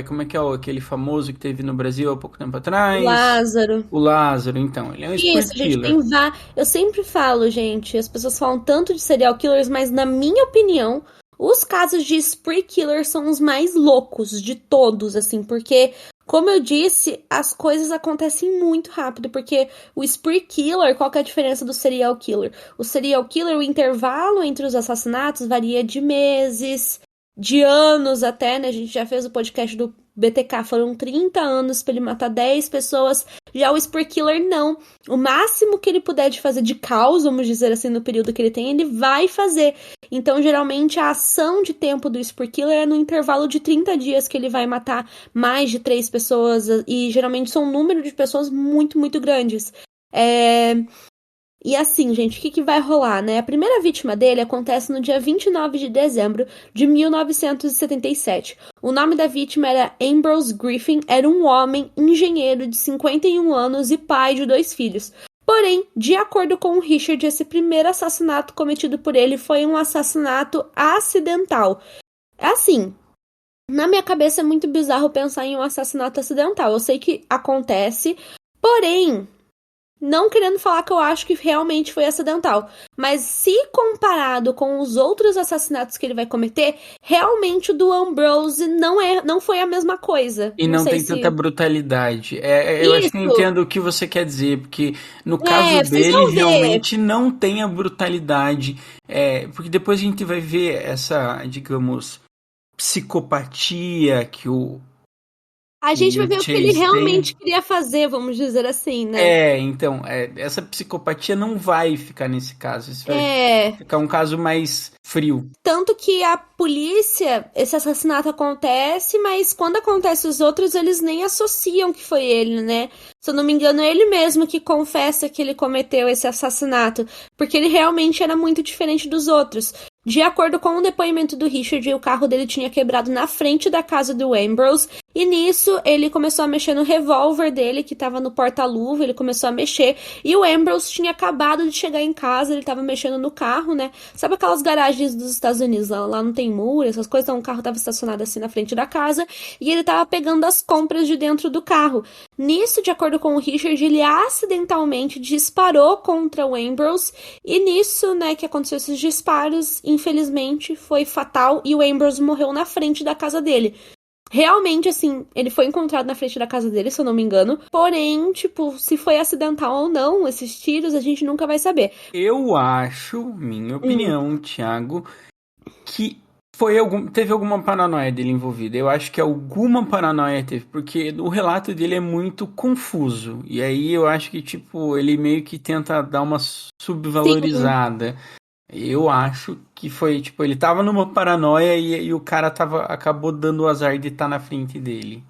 como é que é aquele famoso que teve no Brasil há pouco tempo o atrás? Lázaro. O Lázaro, então. Ele é um Isso, sprint a gente killer. tem Eu sempre falo, gente, as pessoas falam tanto de serial killers, mas na minha opinião, os casos de spree killer são os mais loucos de todos, assim, porque, como eu disse, as coisas acontecem muito rápido, porque o spree killer, qual que é a diferença do serial killer? O serial killer, o intervalo entre os assassinatos varia de meses, de anos até, né? A gente já fez o podcast do BTK, foram 30 anos pra ele matar 10 pessoas. Já o spree killer, não. O máximo que ele puder de fazer de caos, vamos dizer assim, no período que ele tem, ele vai fazer. Então, geralmente, a ação de tempo do spree killer é no intervalo de 30 dias que ele vai matar mais de 3 pessoas. E geralmente são um número de pessoas muito, muito grandes. E assim, gente, o que vai rolar, né? A primeira vítima dele acontece no dia 29 de dezembro de 1977. O nome da vítima era Ambrose Griffin, era um homem engenheiro de 51 anos e pai de 2 filhos. Porém, de acordo com o Richard, esse primeiro assassinato cometido por ele foi um assassinato acidental. Assim, na minha cabeça é muito bizarro pensar em um assassinato acidental. Eu sei que acontece, porém, não querendo falar que eu acho que realmente foi acidental, mas se comparado com os outros assassinatos que ele vai cometer, realmente o do Ambrose não foi a mesma coisa. E Não não sei tem se tanta brutalidade. Eu acho que eu isso. entendo o que você quer dizer, porque no caso Vocês dele vão ver. realmente não tem a brutalidade. Porque depois a gente vai ver essa, digamos, psicopatia A gente que vai o ver o que ele Chase tem. realmente queria fazer, vamos dizer assim, né? Então, essa psicopatia não vai ficar nesse caso. Isso vai É. ficar um caso mais frio. Tanto que a polícia, esse assassinato acontece, mas quando acontece os outros, eles nem associam que foi ele, né? Se eu não me engano, é ele mesmo que confessa que ele cometeu esse assassinato, porque ele realmente era muito diferente dos outros. De acordo com o depoimento do Richard, o carro dele tinha quebrado na frente da casa do Ambrose, e nisso ele começou a mexer no revólver dele, que estava no porta-luva, ele começou a mexer, e o Ambrose tinha acabado de chegar em casa, ele estava mexendo no carro, né? Sabe aquelas garagens dos Estados Unidos, lá não tem muro, essas coisas, então o carro estava estacionado assim na frente da casa, e ele estava pegando as compras de dentro do carro. Nisso, de acordo com o Richard, ele acidentalmente disparou contra o Ambrose, e nisso, né, que aconteceu esses disparos, infelizmente, foi fatal, e o Ambrose morreu na frente da casa dele. Realmente, assim, ele foi encontrado na frente da casa dele, se eu não me engano. Porém, tipo, se foi acidental ou não, esses tiros, a gente nunca vai saber. Eu acho, minha opinião, Thiago, que teve alguma paranoia dele envolvida. Eu acho que alguma paranoia teve, porque o relato dele é muito confuso. E aí eu acho que, tipo, ele meio que tenta dar uma Sim. subvalorizada. Eu acho que foi, tipo, ele tava numa paranoia e o cara acabou dando o azar de estar na frente dele.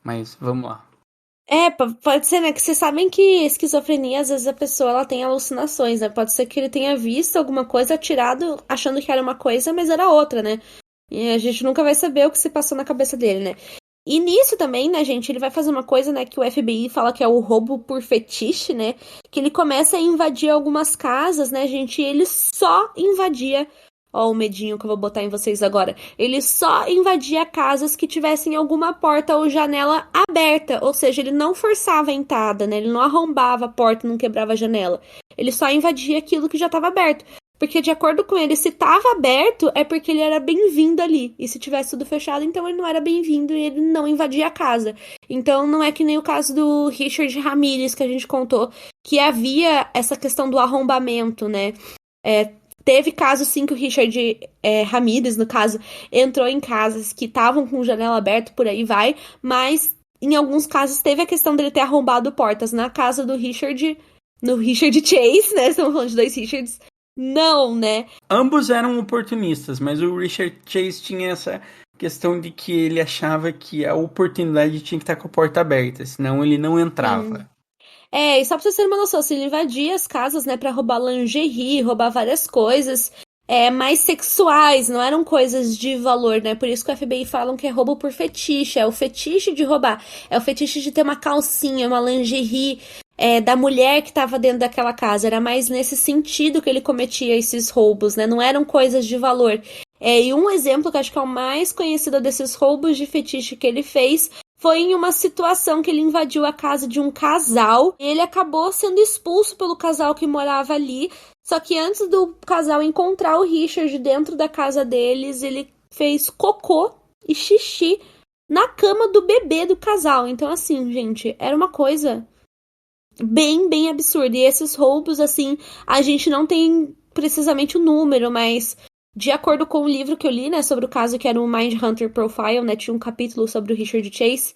Mas vamos lá. Pode ser, né? Que vocês sabem que esquizofrenia, às vezes a pessoa ela tem alucinações, né? Pode ser que ele tenha visto alguma coisa, atirado, achando que era uma coisa, mas era outra, né? E a gente nunca vai saber o que se passou na cabeça dele, né? E nisso também, né, gente, ele vai fazer uma coisa, né, que o FBI fala que é o roubo por fetiche, né? Que ele começa a invadir algumas casas, né, gente? E ele só invadia Ó, o medinho que eu vou botar em vocês agora. Ele só invadia casas que tivessem alguma porta ou janela aberta. Ou seja, ele não forçava a entrada, né? Ele não arrombava a porta, não quebrava a janela. Ele só invadia aquilo que já estava aberto. Porque, de acordo com ele, se estava aberto, é porque ele era bem-vindo ali. E se tivesse tudo fechado, então ele não era bem-vindo e ele não invadia a casa. Então, não é que nem o caso do Richard Ramirez, que a gente contou, que havia essa questão do arrombamento, né? Teve caso, sim, que o Richard Ramirez, no caso, entrou em casas que estavam com janela aberta, por aí vai, mas em alguns casos teve a questão dele ter arrombado portas. Na casa do Richard, no Richard Chase, né? Estamos falando de dois Richards. Não, né? Ambos eram oportunistas, mas o Richard Chase tinha essa questão de que ele achava que a oportunidade tinha que estar com a porta aberta, senão ele não entrava. E só pra vocês terem uma noção, assim, ele invadia as casas, né, pra roubar lingerie, roubar várias coisas mais sexuais, não eram coisas de valor, né? Por isso que o FBI falam que é roubo por fetiche, é o fetiche de roubar, é o fetiche de ter uma calcinha, uma lingerie da mulher que tava dentro daquela casa. Era mais nesse sentido que ele cometia esses roubos, né? Não eram coisas de valor. E um exemplo que acho que é o mais conhecido desses roubos de fetiche que ele fez foi em uma situação que ele invadiu a casa de um casal e ele acabou sendo expulso pelo casal que morava ali. Só que antes do casal encontrar o Richard dentro da casa deles, ele fez cocô e xixi na cama do bebê do casal. Então, assim, gente, era uma coisa bem, bem absurda. E esses roubos, assim, a gente não tem precisamente o número, mas de acordo com o livro que eu li, né, sobre o caso que era o Mindhunter Profile, né, tinha um capítulo sobre o Richard Chase,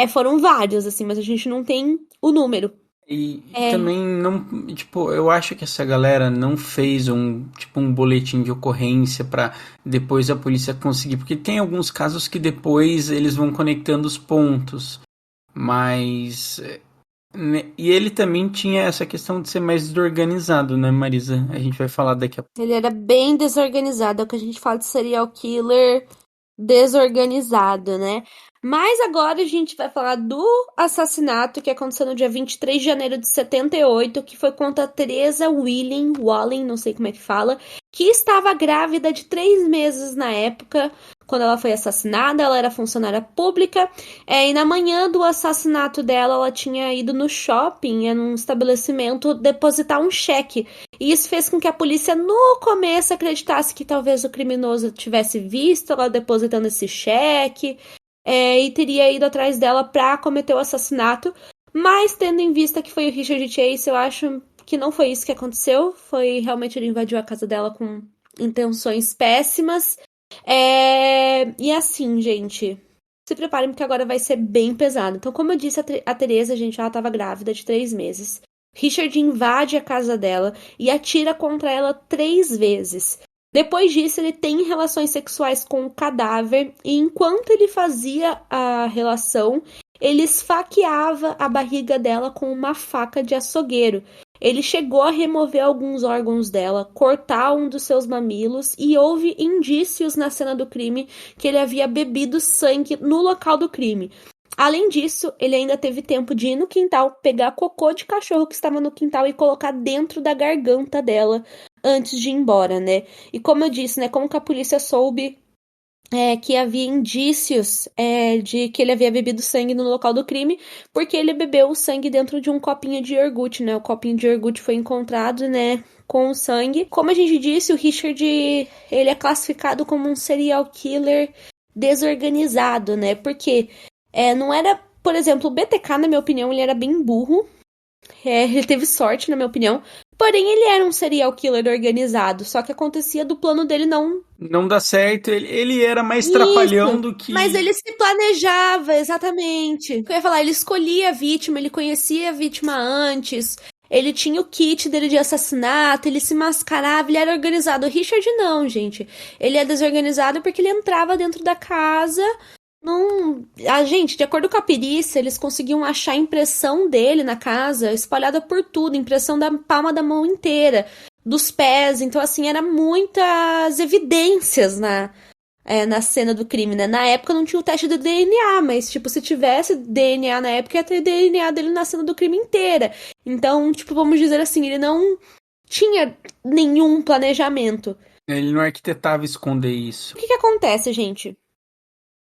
foram vários, assim, mas a gente não tem o número. E também não, tipo, eu acho que essa galera não fez um boletim de ocorrência pra depois a polícia conseguir, porque tem alguns casos que depois eles vão conectando os pontos, mas e ele também tinha essa questão de ser mais desorganizado, né, Marisa? A gente vai falar daqui a pouco. Ele era bem desorganizado, é o que a gente fala de serial killer desorganizado, né? Mas agora a gente vai falar do assassinato que aconteceu no dia 23 de janeiro de 78, que foi contra Teresa Walling, não sei como é que fala, que estava grávida de 3 meses na época, quando ela foi assassinada. Ela era funcionária pública, e na manhã do assassinato dela, ela tinha ido no shopping, num estabelecimento, depositar um cheque. E isso fez com que a polícia, no começo, acreditasse que talvez o criminoso tivesse visto ela depositando esse cheque, e teria ido atrás dela para cometer o assassinato. Mas, tendo em vista que foi o Richard Chase, eu acho que não foi isso que aconteceu. Foi realmente ele invadiu a casa dela com intenções péssimas. E assim, gente, se preparem porque agora vai ser bem pesado. Então, como eu disse, a Teresa, gente, ela estava grávida de 3 meses. Richard invade a casa dela e atira contra ela 3 vezes. Depois disso, ele tem relações sexuais com o cadáver e enquanto ele fazia a relação, ele esfaqueava a barriga dela com uma faca de açougueiro. Ele chegou a remover alguns órgãos dela, cortar um dos seus mamilos e houve indícios na cena do crime que ele havia bebido sangue no local do crime. Além disso, ele ainda teve tempo de ir no quintal, pegar cocô de cachorro que estava no quintal e colocar dentro da garganta dela antes de ir embora, né? E como eu disse, né, como que a polícia soube que havia indícios de que ele havia bebido sangue no local do crime, porque ele bebeu o sangue dentro de um copinho de iogurte, né? O copinho de iogurte foi encontrado, né, com o sangue. Como a gente disse, o Richard, ele é classificado como um serial killer desorganizado, né? Porque não era, por exemplo, o BTK, na minha opinião, ele era bem burro. Ele teve sorte, na minha opinião. Porém, ele era um serial killer organizado. Só que acontecia do plano dele não dá certo. Ele era mais trapalhão do que... Mas ele se planejava, exatamente. Eu ia falar, ele escolhia a vítima, ele conhecia a vítima antes. Ele tinha o kit dele de assassinato, ele se mascarava, ele era organizado. O Richard não, gente. Ele é desorganizado porque ele entrava dentro da casa... gente, de acordo com a perícia, eles conseguiam achar a impressão dele na casa espalhada por tudo, impressão da palma da mão inteira, dos pés. Então, assim, eram muitas evidências na cena do crime, né? Na época não tinha o teste de DNA, mas, tipo, se tivesse DNA na época, ia ter DNA dele na cena do crime inteira. Então, tipo, vamos dizer assim, ele não tinha nenhum planejamento. Ele não arquitetava esconder isso. O que acontece, gente?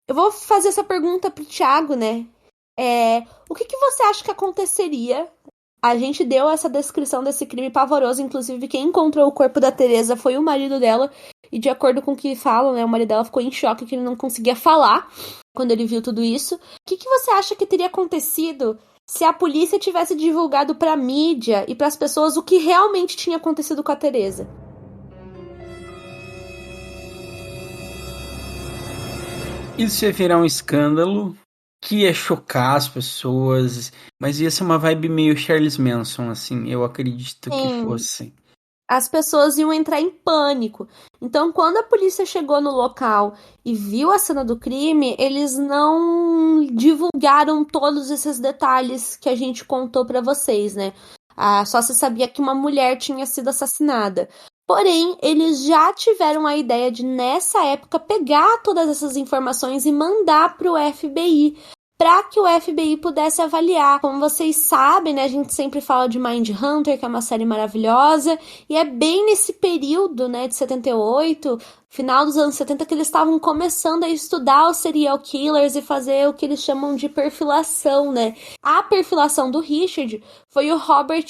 Eu vou fazer essa pergunta pro Thiago, né? O que você acha que aconteceria? A gente deu essa descrição desse crime pavoroso, inclusive quem encontrou o corpo da Teresa foi o marido dela, e de acordo com o que falam, né, o marido dela ficou em choque que ele não conseguia falar quando ele viu tudo isso. O que você acha que teria acontecido se a polícia tivesse divulgado pra mídia e pras pessoas o que realmente tinha acontecido com a Teresa? Isso ia virar um escândalo que ia chocar as pessoas, mas ia ser uma vibe meio Charles Manson, assim, eu acredito que Sim. fosse. As pessoas iam entrar em pânico. Então, quando a polícia chegou no local e viu a cena do crime, eles não divulgaram todos esses detalhes que a gente contou pra vocês, né? Só se sabia que uma mulher tinha sido assassinada. Porém, eles já tiveram a ideia de, nessa época, pegar todas essas informações e mandar pro FBI, para que o FBI pudesse avaliar. Como vocês sabem, né, a gente sempre fala de Mindhunter, que é uma série maravilhosa, e é bem nesse período, né, de 78, final dos anos 70, que eles estavam começando a estudar os serial killers e fazer o que eles chamam de perfilação, né. A perfilação do Richard foi o Robert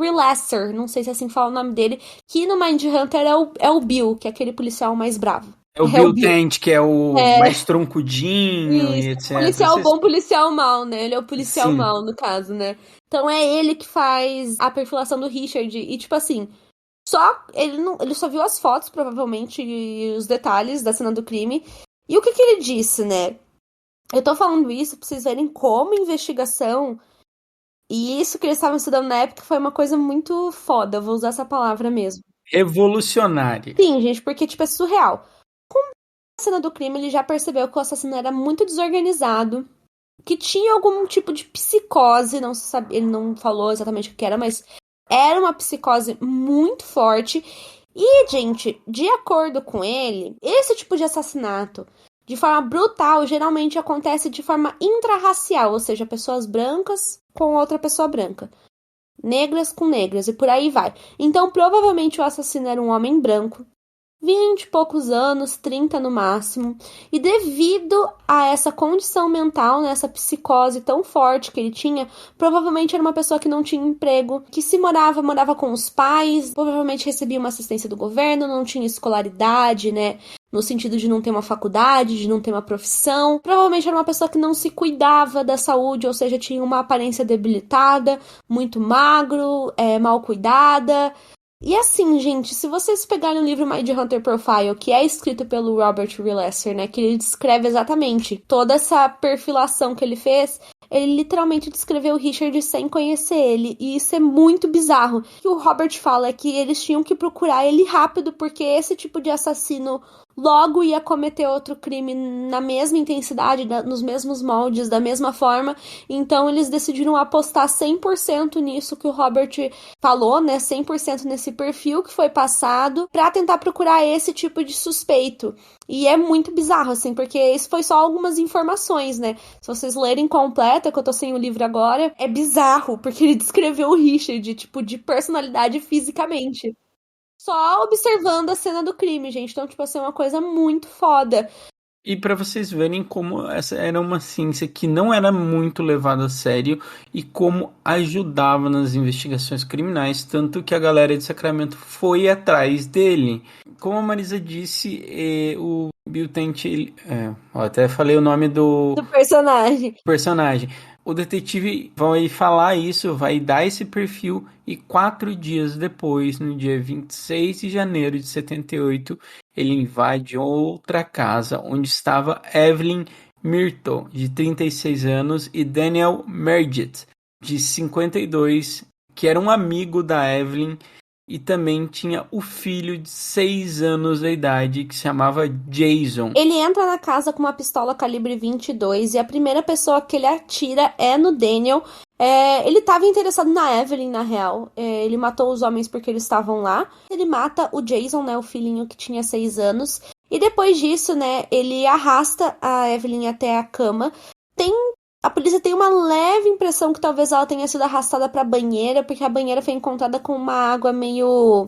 Relasser, não sei se assim fala o nome dele, que no Mindhunter é o Bill, que é aquele policial mais bravo. É o Bill Tent, que é o mais troncudinho e etc. Policial bom, policial mal, né? Ele é o policial Sim. mal, no caso, né? Então é ele que faz a perfilação do Richard. E, tipo assim, ele só viu as fotos, provavelmente, e os detalhes da cena do crime. E o que ele disse, né? Eu tô falando isso pra vocês verem como investigação, e isso que eles estavam estudando na época foi uma coisa muito foda, eu vou usar essa palavra mesmo. Revolucionária. Sim, gente, porque, tipo, é surreal. Na cena do crime, ele já percebeu que o assassino era muito desorganizado, que tinha algum tipo de psicose, não se sabe, ele não falou exatamente o que era, mas era uma psicose muito forte. E, gente, de acordo com ele, esse tipo de assassinato, de forma brutal, geralmente acontece de forma intrarracial, ou seja, pessoas brancas com outra pessoa branca, negras com negras, e por aí vai. Então, provavelmente o assassino era um homem branco, 20 e poucos anos, 30 no máximo, e devido a essa condição mental, né, essa psicose tão forte que ele tinha, provavelmente era uma pessoa que não tinha emprego, que se morava com os pais, provavelmente recebia uma assistência do governo, não tinha escolaridade, né, no sentido de não ter uma faculdade, de não ter uma profissão. Provavelmente era uma pessoa que não se cuidava da saúde, ou seja, tinha uma aparência debilitada, muito magro, mal cuidada. E assim, gente, se vocês pegarem o livro Mindhunter Profile, que é escrito pelo Robert Relasser, né, que ele descreve exatamente toda essa perfilação que ele fez, ele literalmente descreveu o Richard sem conhecer ele, e isso é muito bizarro. O que o Robert fala é que eles tinham que procurar ele rápido, porque esse tipo de assassino logo ia cometer outro crime na mesma intensidade, nos mesmos moldes, da mesma forma. Então eles decidiram apostar 100% nisso que o Robert falou, né, 100% nesse perfil que foi passado, pra tentar procurar esse tipo de suspeito. E é muito bizarro, assim, porque isso foi só algumas informações, né? Se vocês lerem completa, que eu tô sem o livro agora, é bizarro, porque ele descreveu o Richard, tipo, de personalidade fisicamente. Só observando a cena do crime, gente. Então, tipo assim, é uma coisa muito foda. E para vocês verem como essa era uma ciência que não era muito levada a sério e como ajudava nas investigações criminais, tanto que a galera de Sacramento foi atrás dele. Como a Marisa disse, o Bill Tent, até falei o nome do personagem. O detetive vai falar isso, vai dar esse perfil, e 4 dias depois, no dia 26 de janeiro de 78, ele invade outra casa onde estava Evelyn Myrtle, de 36 anos, e Daniel Mergett, de 52, que era um amigo da Evelyn, e também tinha o filho de 6 anos de idade, que se chamava Jason. Ele entra na casa com uma pistola calibre 22 e a primeira pessoa que ele atira é no Daniel. Ele estava interessado na Evelyn, na real. Ele matou os homens porque eles estavam lá. Ele mata o Jason, né, o filhinho que tinha 6 anos. E depois disso, né, ele arrasta a Evelyn até a cama. A polícia tem uma leve impressão que talvez ela tenha sido arrastada pra banheira, porque a banheira foi encontrada com uma água meio...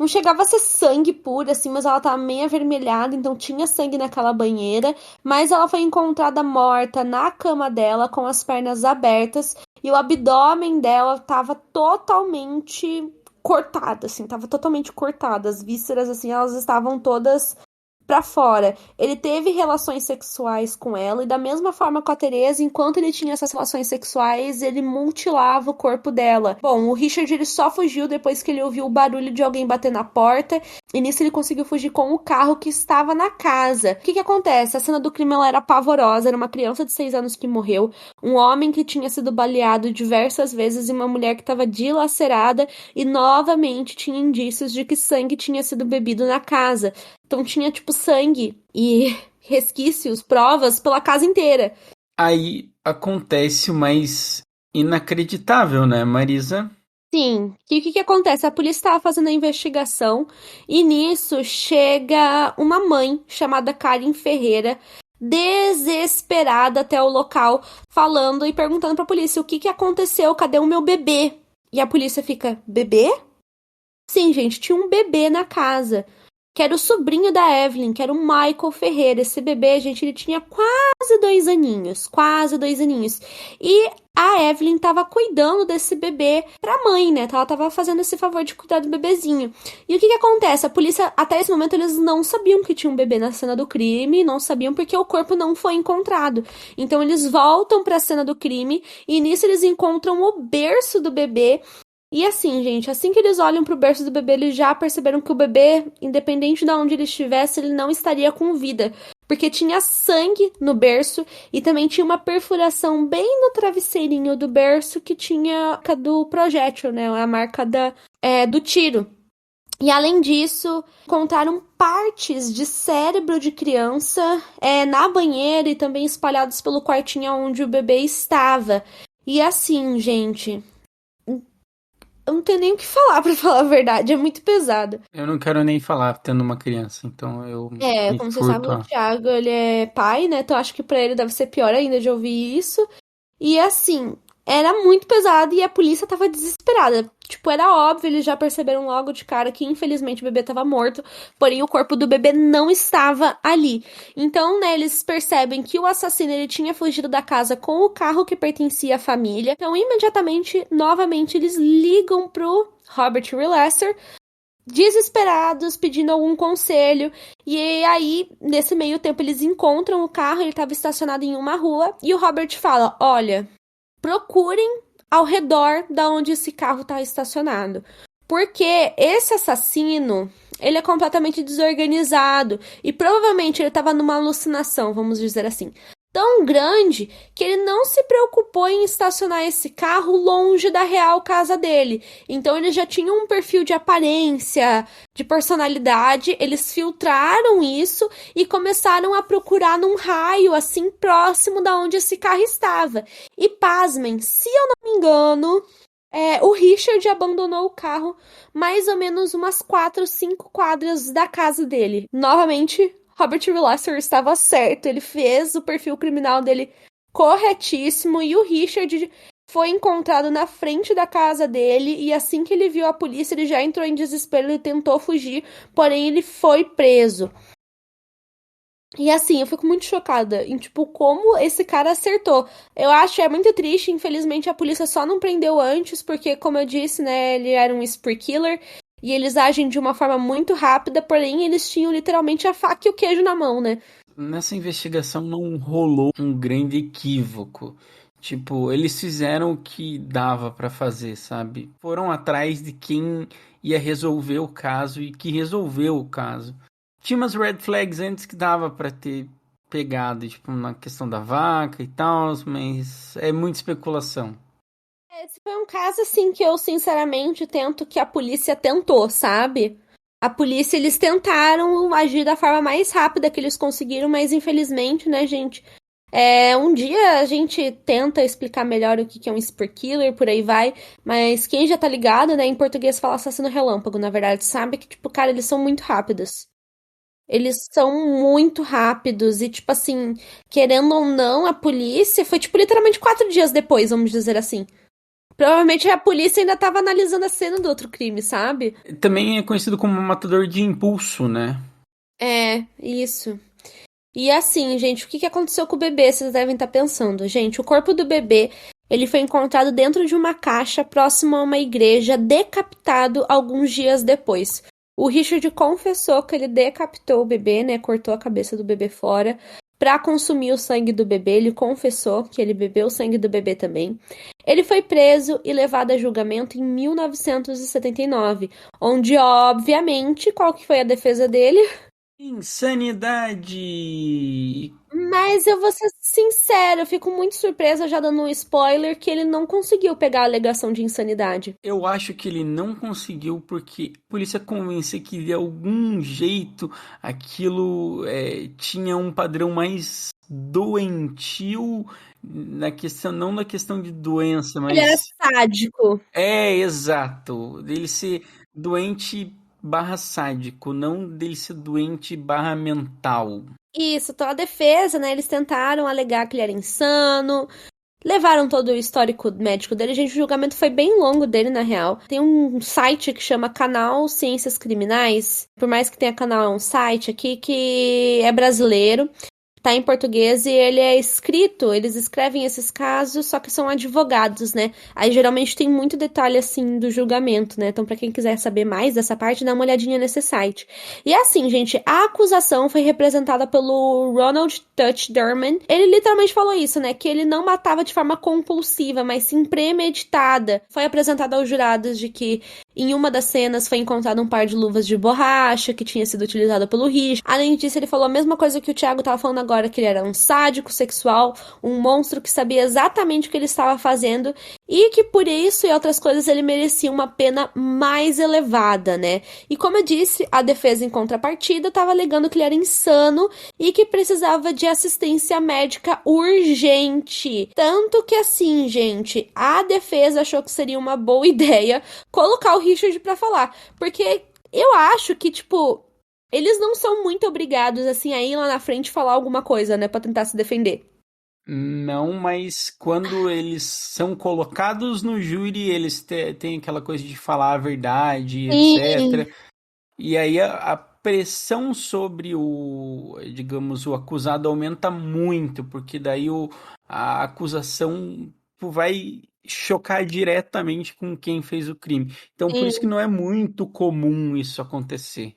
Não chegava a ser sangue puro, assim, mas ela tava meio avermelhada, então tinha sangue naquela banheira. Mas ela foi encontrada morta na cama dela, com as pernas abertas, e o abdômen dela tava totalmente cortado, assim, tava totalmente cortado. As vísceras, assim, elas estavam todas pra fora. Ele teve relações sexuais com ela, e da mesma forma com a Teresa, enquanto ele tinha essas relações sexuais, ele mutilava o corpo dela. Bom, o Richard ele só fugiu depois que ele ouviu o barulho de alguém bater na porta, e nisso ele conseguiu fugir com o carro que estava na casa. O que acontece? A cena do crime ela era pavorosa, era uma criança de 6 anos que morreu, um homem que tinha sido baleado diversas vezes e uma mulher que estava dilacerada, e novamente tinha indícios de que sangue tinha sido bebido na casa. Então tinha, tipo, sangue e resquícios, provas pela casa inteira. Aí acontece o mais inacreditável, né, Marisa? Sim. E o que acontece? A polícia estava fazendo a investigação e nisso chega uma mãe chamada Karen Ferreira, desesperada até o local, falando e perguntando pra polícia o que aconteceu, cadê o meu bebê? E a polícia fica, bebê? Sim, gente, tinha um bebê na casa. Que era o sobrinho da Evelyn, que era o Michael Ferreira. Esse bebê, gente, ele tinha quase 2 aninhos. Quase 2 aninhos. E a Evelyn tava cuidando desse bebê pra mãe, né? Ela tava fazendo esse favor de cuidar do bebezinho. E o que acontece? A polícia, até esse momento, eles não sabiam que tinha um bebê na cena do crime. Não sabiam porque o corpo não foi encontrado. Então, eles voltam pra cena do crime. E nisso, eles encontram o berço do bebê. E assim, gente, assim que eles olham pro berço do bebê, eles já perceberam que o bebê, independente de onde ele estivesse, ele não estaria com vida. Porque tinha sangue no berço e também tinha uma perfuração bem no travesseirinho do berço que tinha a marca do projétil, né? A marca do tiro. E além disso, encontraram partes de cérebro de criança na banheira e também espalhados pelo quartinho onde o bebê estava. E assim, gente... Eu não tenho nem o que falar, pra falar a verdade. É muito pesado. Eu não quero nem falar tendo uma criança, então eu me Como você furto. sabe, o Thiago, ele é pai, né? Então acho que pra ele deve ser pior ainda de ouvir isso. E assim, era muito pesado e a polícia tava desesperada. Tipo, era óbvio, eles já perceberam logo de cara que infelizmente o bebê tava morto, porém o corpo do bebê não estava ali. Então, né, eles percebem que o assassino ele tinha fugido da casa com o carro que pertencia à família. Então, imediatamente, novamente, eles ligam pro Robert Relesser, desesperados, pedindo algum conselho. E aí, nesse meio tempo, eles encontram o carro, ele estava estacionado em uma rua, e o Robert fala, olha, procurem ao redor da onde esse carro está estacionado. Porque esse assassino, ele é completamente desorganizado, e provavelmente ele estava numa alucinação, vamos dizer assim, tão grande que ele não se preocupou em estacionar esse carro longe da real casa dele. Então ele já tinha um perfil de aparência, de personalidade, eles filtraram isso e começaram a procurar num raio assim próximo da onde esse carro estava. E pasmem, se eu não me engano, o Richard abandonou o carro mais ou menos umas 4, 5 quadras da casa dele. Novamente, Robert Relesser estava certo, ele fez o perfil criminal dele corretíssimo e o Richard foi encontrado na frente da casa dele e assim que ele viu a polícia, ele já entrou em desespero e tentou fugir, porém ele foi preso. E assim, eu fico muito chocada em, tipo, como esse cara acertou. Eu acho, é muito triste, infelizmente a polícia só não prendeu antes, porque, como eu disse, né, ele era um spree killer. E eles agem de uma forma muito rápida, porém eles tinham literalmente a faca e o queijo na mão, né? Nessa investigação não rolou um grande equívoco. Tipo, eles fizeram o que dava pra fazer, sabe? Foram atrás de quem ia resolver o caso e que resolveu o caso. Tinha umas red flags antes que dava pra ter pegado, tipo, na questão da vaca e tal, mas é muita especulação. Esse foi um caso, assim, que eu, sinceramente, tento que a polícia tentou, sabe? A polícia, eles tentaram agir da forma mais rápida que eles conseguiram, mas infelizmente, né, gente? Um dia a gente tenta explicar melhor o que é um spree killer, por aí vai, mas quem já tá ligado, né, em português fala assassino relâmpago, na verdade, sabe que, tipo, cara, eles são muito rápidos. Eles são muito rápidos e, tipo assim, querendo ou não, a polícia foi, tipo, literalmente 4 dias depois, vamos dizer assim. Provavelmente a polícia ainda tava analisando a cena do outro crime, sabe? Também é conhecido como matador de impulso, né? É, isso. E assim, gente, o que que aconteceu com o bebê? Vocês devem estar pensando. Gente, o corpo do bebê, ele foi encontrado dentro de uma caixa próximo a uma igreja, decapitado alguns dias depois. O Richard confessou que ele decapitou o bebê, né? Cortou a cabeça do bebê fora para consumir o sangue do bebê. Ele confessou que ele bebeu o sangue do bebê também. Ele foi preso e levado a julgamento em 1979, onde, obviamente, qual que foi a defesa dele? Insanidade! Mas eu vou ser sincera, eu fico muito surpresa já dando um spoiler que ele não conseguiu pegar a alegação de insanidade. Eu acho que ele não conseguiu porque a polícia convenceu que de algum jeito aquilo tinha um padrão mais doentio na questão, não na questão de doença, Ele era mas sádico. exato, dele ser doente barra sádico, não dele ser doente barra mental. Isso, então a defesa, né? Eles tentaram alegar que ele era insano, levaram todo o histórico médico dele. Gente, o julgamento foi bem longo dele, na real. Tem um site que chama Canal Ciências Criminais. Por mais que tenha canal, é um site aqui que é brasileiro. Tá em português e ele é escrito, eles escrevem esses casos, só que são advogados, né? Aí geralmente tem muito detalhe assim do julgamento, né? Então, pra quem quiser saber mais dessa parte, dá uma olhadinha nesse site. E assim, gente, a acusação foi representada pelo Ronald Touch Derman. Ele literalmente falou isso, né? Que ele não matava de forma compulsiva, mas sim premeditada. Foi apresentado aos jurados de que em uma das cenas foi encontrado um par de luvas de borracha que tinha sido utilizada pelo Rich. Além disso, ele falou a mesma coisa que o Thiago tava falando agora, que ele era um sádico sexual, um monstro que sabia exatamente o que ele estava fazendo e que por isso e outras coisas ele merecia uma pena mais elevada, né? E como eu disse, a defesa em contrapartida estava alegando que ele era insano e que precisava de assistência médica urgente. Tanto que assim, gente, a defesa achou que seria uma boa ideia colocar o Richard pra falar. Porque eu acho que, tipo, eles não são muito obrigados, assim, a ir lá na frente falar alguma coisa, né? Pra tentar se defender. Não, mas quando eles são colocados no júri, eles têm aquela coisa de falar a verdade, Sim. etc. E aí a pressão sobre digamos, o acusado aumenta muito, porque daí a acusação vai chocar diretamente com quem fez o crime. Então, por isso que Sim. não é muito comum isso acontecer.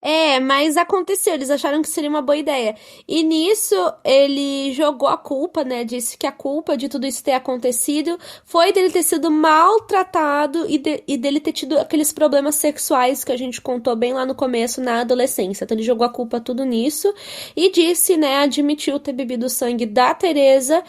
É, mas aconteceu, eles acharam que seria uma boa ideia. E nisso, ele jogou a culpa, né? Disse que a culpa de tudo isso ter acontecido foi dele ter sido maltratado e dele ter tido aqueles problemas sexuais que a gente contou bem lá no começo, na adolescência. Então, ele jogou a culpa tudo nisso e disse, né? Admitiu ter bebido o sangue da Teresa,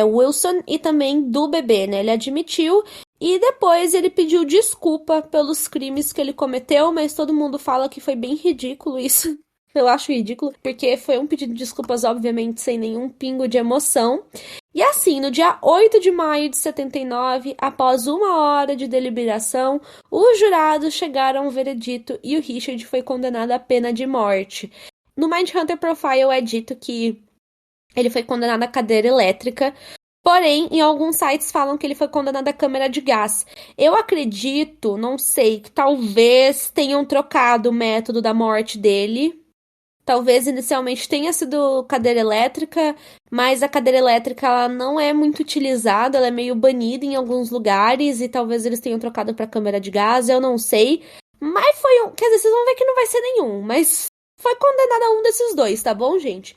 Wilson e também do bebê, né? Ele admitiu. E depois ele pediu desculpa pelos crimes que ele cometeu, mas todo mundo fala que foi bem ridículo isso. Eu acho ridículo, porque foi um pedido de desculpas, obviamente, sem nenhum pingo de emoção. E assim, no dia 8 de maio de 79, após 1 hora de deliberação, os jurados chegaram ao veredito e o Richard foi condenado à pena de morte. No Mindhunter Profile é dito que ele foi condenado à cadeira elétrica. Porém, em alguns sites falam que ele foi condenado à câmara de gás. Eu acredito, não sei, que talvez tenham trocado o método da morte dele. Talvez inicialmente tenha sido cadeira elétrica, mas a cadeira elétrica ela não é muito utilizada, ela é meio banida em alguns lugares e talvez eles tenham trocado para câmara de gás, eu não sei. Mas foi um, quer dizer, vocês vão ver que não vai ser nenhum, mas foi condenado a um desses dois, tá bom, gente?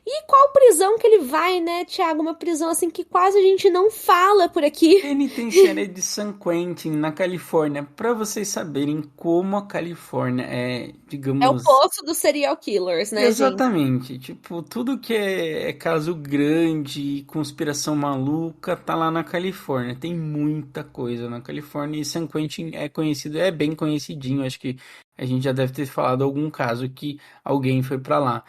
E qual prisão que ele vai, né, Thiago? Uma prisão assim que quase a gente não fala por aqui. Penitenciária de San Quentin, na Califórnia, para vocês saberem como a Califórnia É o digamos. poço dos serial killers, né, gente? Exatamente. Tipo, tudo que é caso grande, conspiração maluca, tá lá na Califórnia. Tem muita coisa na Califórnia e San Quentin é conhecido, é bem conhecidinho. Acho que a gente já deve ter falado algum caso que alguém foi pra lá.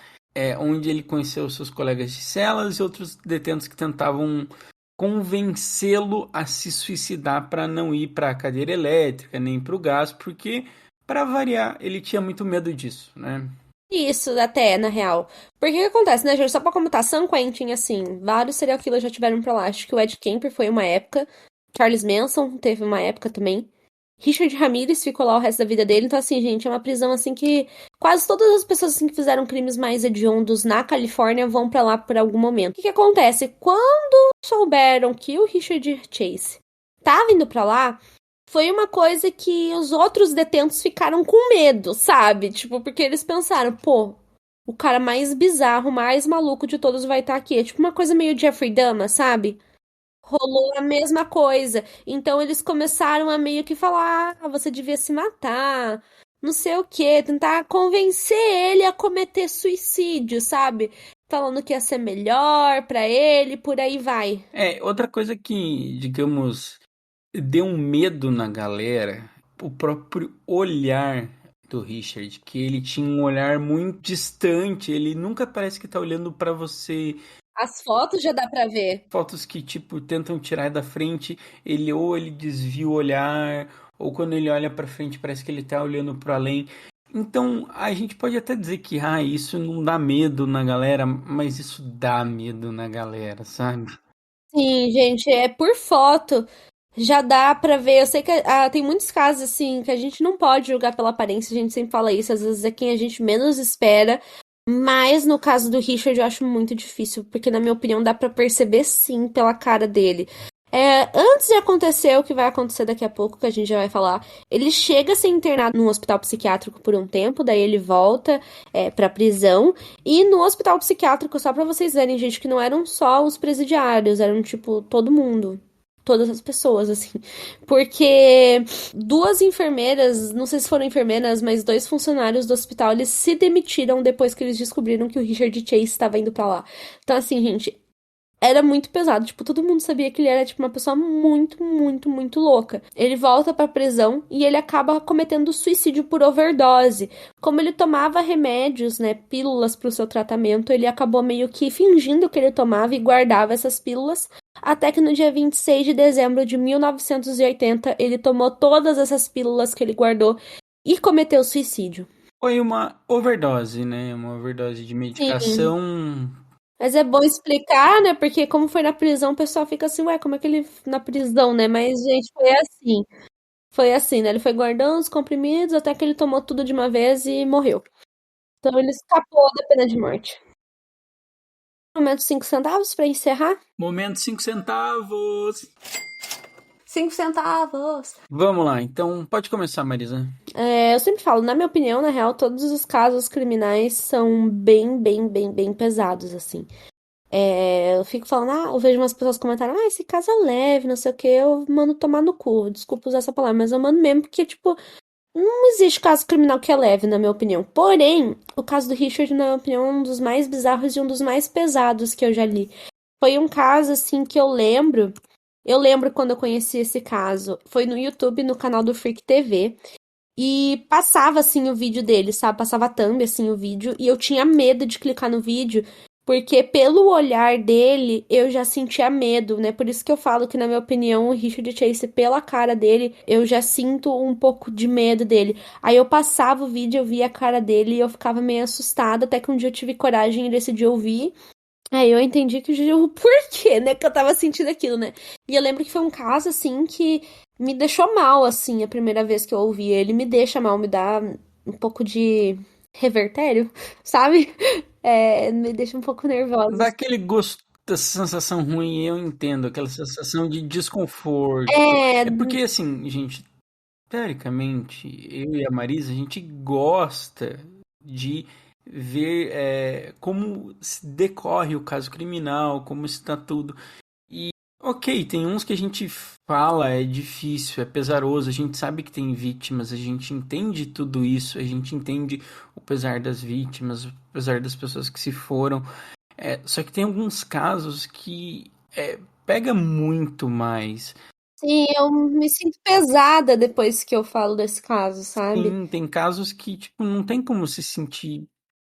Onde ele conheceu seus colegas de celas e outros detentos que tentavam convencê-lo a se suicidar para não ir para a cadeira elétrica nem para o gás, porque, para variar, ele tinha muito medo disso, né? Isso, até, na real. Porque o que acontece, né, gente? Só pra comentar, San Quentin, assim, vários serial killers já tiveram pra lá. Acho que o Ed Kemper foi uma época. Charles Manson teve uma época também. Richard Ramirez ficou lá o resto da vida dele. Então, assim, gente, é uma prisão assim que quase todas as pessoas assim, que fizeram crimes mais hediondos na Califórnia vão pra lá por algum momento. O que que acontece? Quando souberam que o Richard Chase tava indo pra lá, foi uma coisa que os outros detentos ficaram com medo, sabe? Tipo, porque eles pensaram, pô, o cara mais bizarro, mais maluco de todos vai estar aqui. É tipo uma coisa meio Jeffrey Dahmer, sabe? Rolou a mesma coisa. Então eles começaram a meio que falar: ah, você devia se matar, não sei o quê, tentar convencer ele a cometer suicídio, sabe? Falando que ia ser melhor pra ele, por aí vai. Outra coisa que, digamos, deu um medo na galera, o próprio olhar do Richard, que ele tinha um olhar muito distante, ele nunca parece que tá olhando pra você. As fotos já dá pra ver. Fotos que, tipo, tentam tirar da frente, ele desvia o olhar, ou quando ele olha pra frente parece que ele tá olhando pro além. Então, a gente pode até dizer que, isso não dá medo na galera, mas isso dá medo na galera, sabe? Sim, gente, é por foto. Já dá pra ver. Eu sei que tem muitos casos assim que a gente não pode julgar pela aparência, a gente sempre fala isso, às vezes é quem a gente menos espera. Mas no caso do Richard eu acho muito difícil, porque na minha opinião dá pra perceber sim pela cara dele. Antes de acontecer o que vai acontecer daqui a pouco, que a gente já vai falar, ele chega a ser internado num hospital psiquiátrico por um tempo, daí ele volta pra prisão. E no hospital psiquiátrico, só pra vocês verem, gente, que não eram só os presidiários, eram tipo todo mundo. Todas as pessoas, assim. Porque duas enfermeiras, não sei se foram enfermeiras, mas dois funcionários do hospital, eles se demitiram depois que eles descobriram que o Richard Chase estava indo pra lá. Então, assim, gente, era muito pesado. Tipo, todo mundo sabia que ele era, tipo, uma pessoa muito, muito, muito louca. Ele volta pra prisão e ele acaba cometendo suicídio por overdose. Como ele tomava remédios, né, pílulas pro seu tratamento, ele acabou meio que fingindo que ele tomava e guardava essas pílulas. Até que no dia 26 de dezembro de 1980, ele tomou todas essas pílulas que ele guardou e cometeu suicídio. Foi uma overdose, né? Uma overdose de Sim. medicação. Mas é bom explicar, né? Porque como foi na prisão, o pessoal fica assim, ué, como é que ele na prisão, né? Mas, gente, foi assim. Foi assim, né? Ele foi guardando os comprimidos até que ele tomou tudo de uma vez e morreu. Então ele escapou da pena de morte. Momento 5 centavos pra encerrar? Momento 5 centavos. 5 centavos. Vamos lá, então pode começar, Marisa. Eu sempre falo, na minha opinião, na real, todos os casos criminais são bem, bem, bem, bem pesados, assim. Eu fico falando, eu vejo umas pessoas comentarem, esse caso é leve, não sei o que, eu mando tomar no cu, desculpa usar essa palavra, mas eu mando mesmo porque, tipo, não existe caso criminal que é leve, na minha opinião. Porém, o caso do Richard, na minha opinião, é um dos mais bizarros e um dos mais pesados que eu já li. Foi um caso, assim, que eu lembro. Eu lembro quando eu conheci esse caso. Foi no YouTube, no canal do Freak TV. E passava, assim, o vídeo dele, sabe? Passava a thumb, assim, o vídeo. E eu tinha medo de clicar no vídeo. Porque pelo olhar dele, eu já sentia medo, né? Por isso que eu falo que, na minha opinião, o Richard Chase, pela cara dele, eu já sinto um pouco de medo dele. Aí eu passava o vídeo, eu via a cara dele e eu ficava meio assustada, até que um dia eu tive coragem e decidi ouvir. Aí eu entendi que o porquê, né, que eu tava sentindo aquilo, né? E eu lembro que foi um caso, assim, que me deixou mal, assim, a primeira vez que eu ouvi ele. Me deixa mal, me dá um pouco de revertério, sabe? Me deixa um pouco nervosa. Dá aquele gosto, essa sensação ruim, eu entendo, aquela sensação de desconforto. É, É porque, assim, gente, teoricamente, eu e a Marisa, a gente gosta de ver como se decorre o caso criminal, como está tudo. E, ok, tem uns que a gente fala, é difícil, é pesaroso, a gente sabe que tem vítimas, a gente entende tudo isso, a gente entende o pesar das vítimas, o pesar das pessoas que se foram. Só que tem alguns casos que pega muito mais. sim, eu me sinto pesada depois que eu falo desse caso, sabe? Sim, tem casos que, tipo, não tem como se sentir,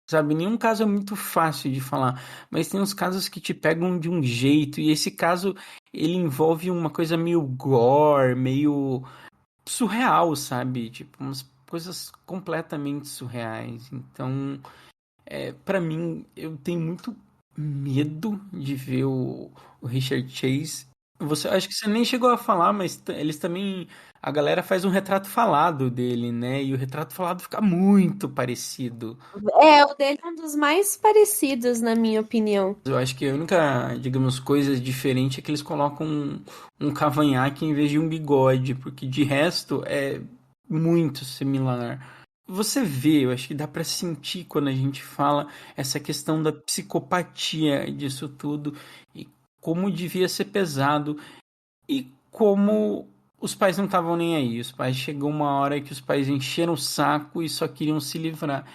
sabe? Nenhum caso é muito fácil de falar, mas tem uns casos que te pegam de um jeito, e esse caso, ele envolve uma coisa meio gore, meio surreal, sabe? Tipo, umas coisas completamente surreais. Então, para mim, eu tenho muito medo de ver o Richard Chase Acho que você nem chegou a falar, mas eles também. A galera faz um retrato falado dele, né? E o retrato falado fica muito parecido. O dele é um dos mais parecidos, na minha opinião. Eu acho que a única, digamos, coisa diferente é que eles colocam um cavanhaque em vez de um bigode, porque de resto é muito similar. Você vê, eu acho que dá pra sentir quando a gente fala essa questão da psicopatia disso tudo e como devia ser pesado e como os pais não estavam nem aí. Os pais chegou uma hora que os pais encheram o saco e só queriam se livrar.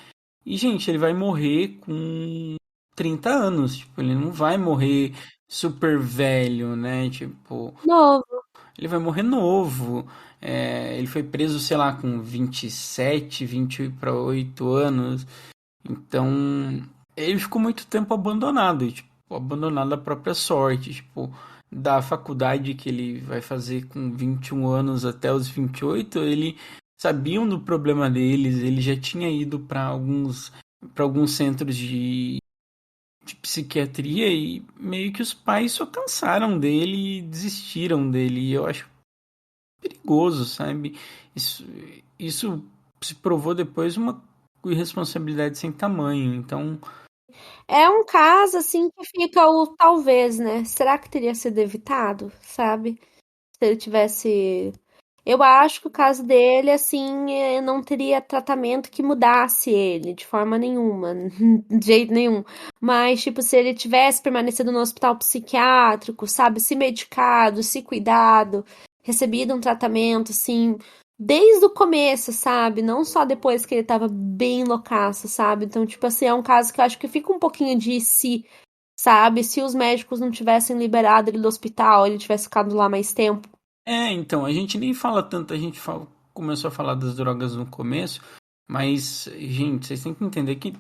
E, gente, ele vai morrer com 30 anos. Tipo, ele não vai morrer super velho, né? Tipo, Novo. ele vai morrer novo. Ele foi preso, sei lá, com 27, 28 anos. Então, ele ficou muito tempo abandonado. Tipo, abandonado à própria sorte. Tipo, da faculdade que ele vai fazer com 21 anos até os 28, ele sabiam do problema deles, ele já tinha ido para alguns centros de psiquiatria e meio que os pais só cansaram dele e desistiram dele. E eu acho perigoso, sabe? Isso se provou depois uma irresponsabilidade sem tamanho. Então, É um caso, assim, que fica o talvez, né? Será que teria sido evitado, sabe? Se ele tivesse. Eu acho que o caso dele, assim, não teria tratamento que mudasse ele de forma nenhuma, de jeito nenhum. Mas, tipo, se ele tivesse permanecido no hospital psiquiátrico, sabe, se medicado, se cuidado, recebido um tratamento, assim, desde o começo, sabe? Não só depois que ele tava bem loucaço, sabe? Então, tipo assim, é um caso que eu acho que fica um pouquinho de si, sabe? Se os médicos não tivessem liberado ele do hospital, ele tivesse ficado lá mais tempo. então, a gente nem fala tanto, começou a falar das drogas no começo, mas, gente, vocês têm que entender que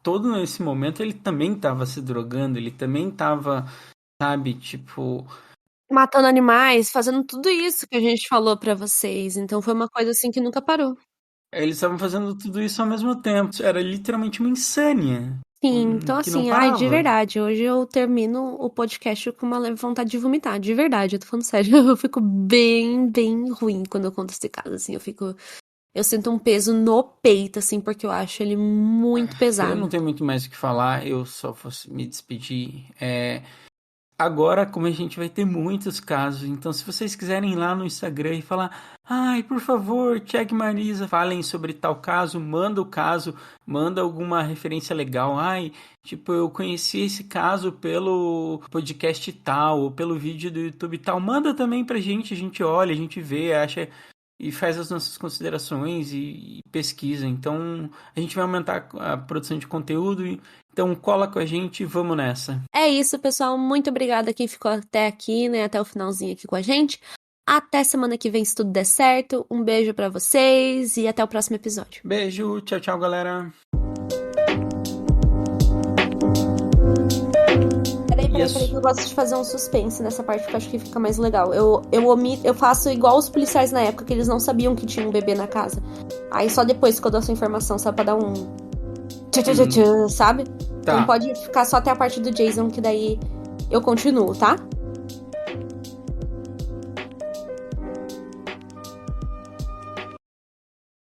todo esse momento ele também estava se drogando, ele também estava, sabe, tipo, Matando animais, fazendo tudo isso que a gente falou pra vocês. Então foi uma coisa assim que nunca parou. eles estavam fazendo tudo isso ao mesmo tempo. Era literalmente uma insânia Sim, então que não assim, ai, de parava. verdade, hoje eu termino o podcast com uma leve vontade de vomitar, de verdade, eu tô falando sério, eu fico bem, bem ruim quando eu conto esse caso, assim, eu sinto um peso no peito, assim, porque eu acho ele muito Eu não pesado. tenho muito mais o que falar, eu só vou me despedir. Agora, como a gente vai ter muitos casos, então se vocês quiserem ir lá no Instagram e falar, ai, por favor, Thiago e Marisa, falem sobre tal caso, manda o caso, manda alguma referência legal. Ai, tipo, eu conheci esse caso pelo podcast tal, ou pelo vídeo do YouTube tal. Manda também pra gente, a gente olha, a gente vê, acha e faz as nossas considerações e pesquisa. Então, a gente vai aumentar a produção de conteúdo. Então, cola com a gente e vamos nessa. É isso, pessoal, muito obrigada a quem ficou até aqui, né, até o finalzinho aqui com a gente. Até semana que vem, se tudo der certo. Um beijo pra vocês e até o próximo episódio. Beijo, tchau, tchau, galera. Peraí, que eu gosto de fazer um suspense nessa parte, que eu acho que fica mais legal. Eu faço igual os policiais na época, que eles não sabiam que tinha um bebê na casa. Aí só depois que eu dou essa informação, sabe, pra dar um... sabe? Tá. Então pode ficar só até a parte do Jason, que daí eu continuo, tá?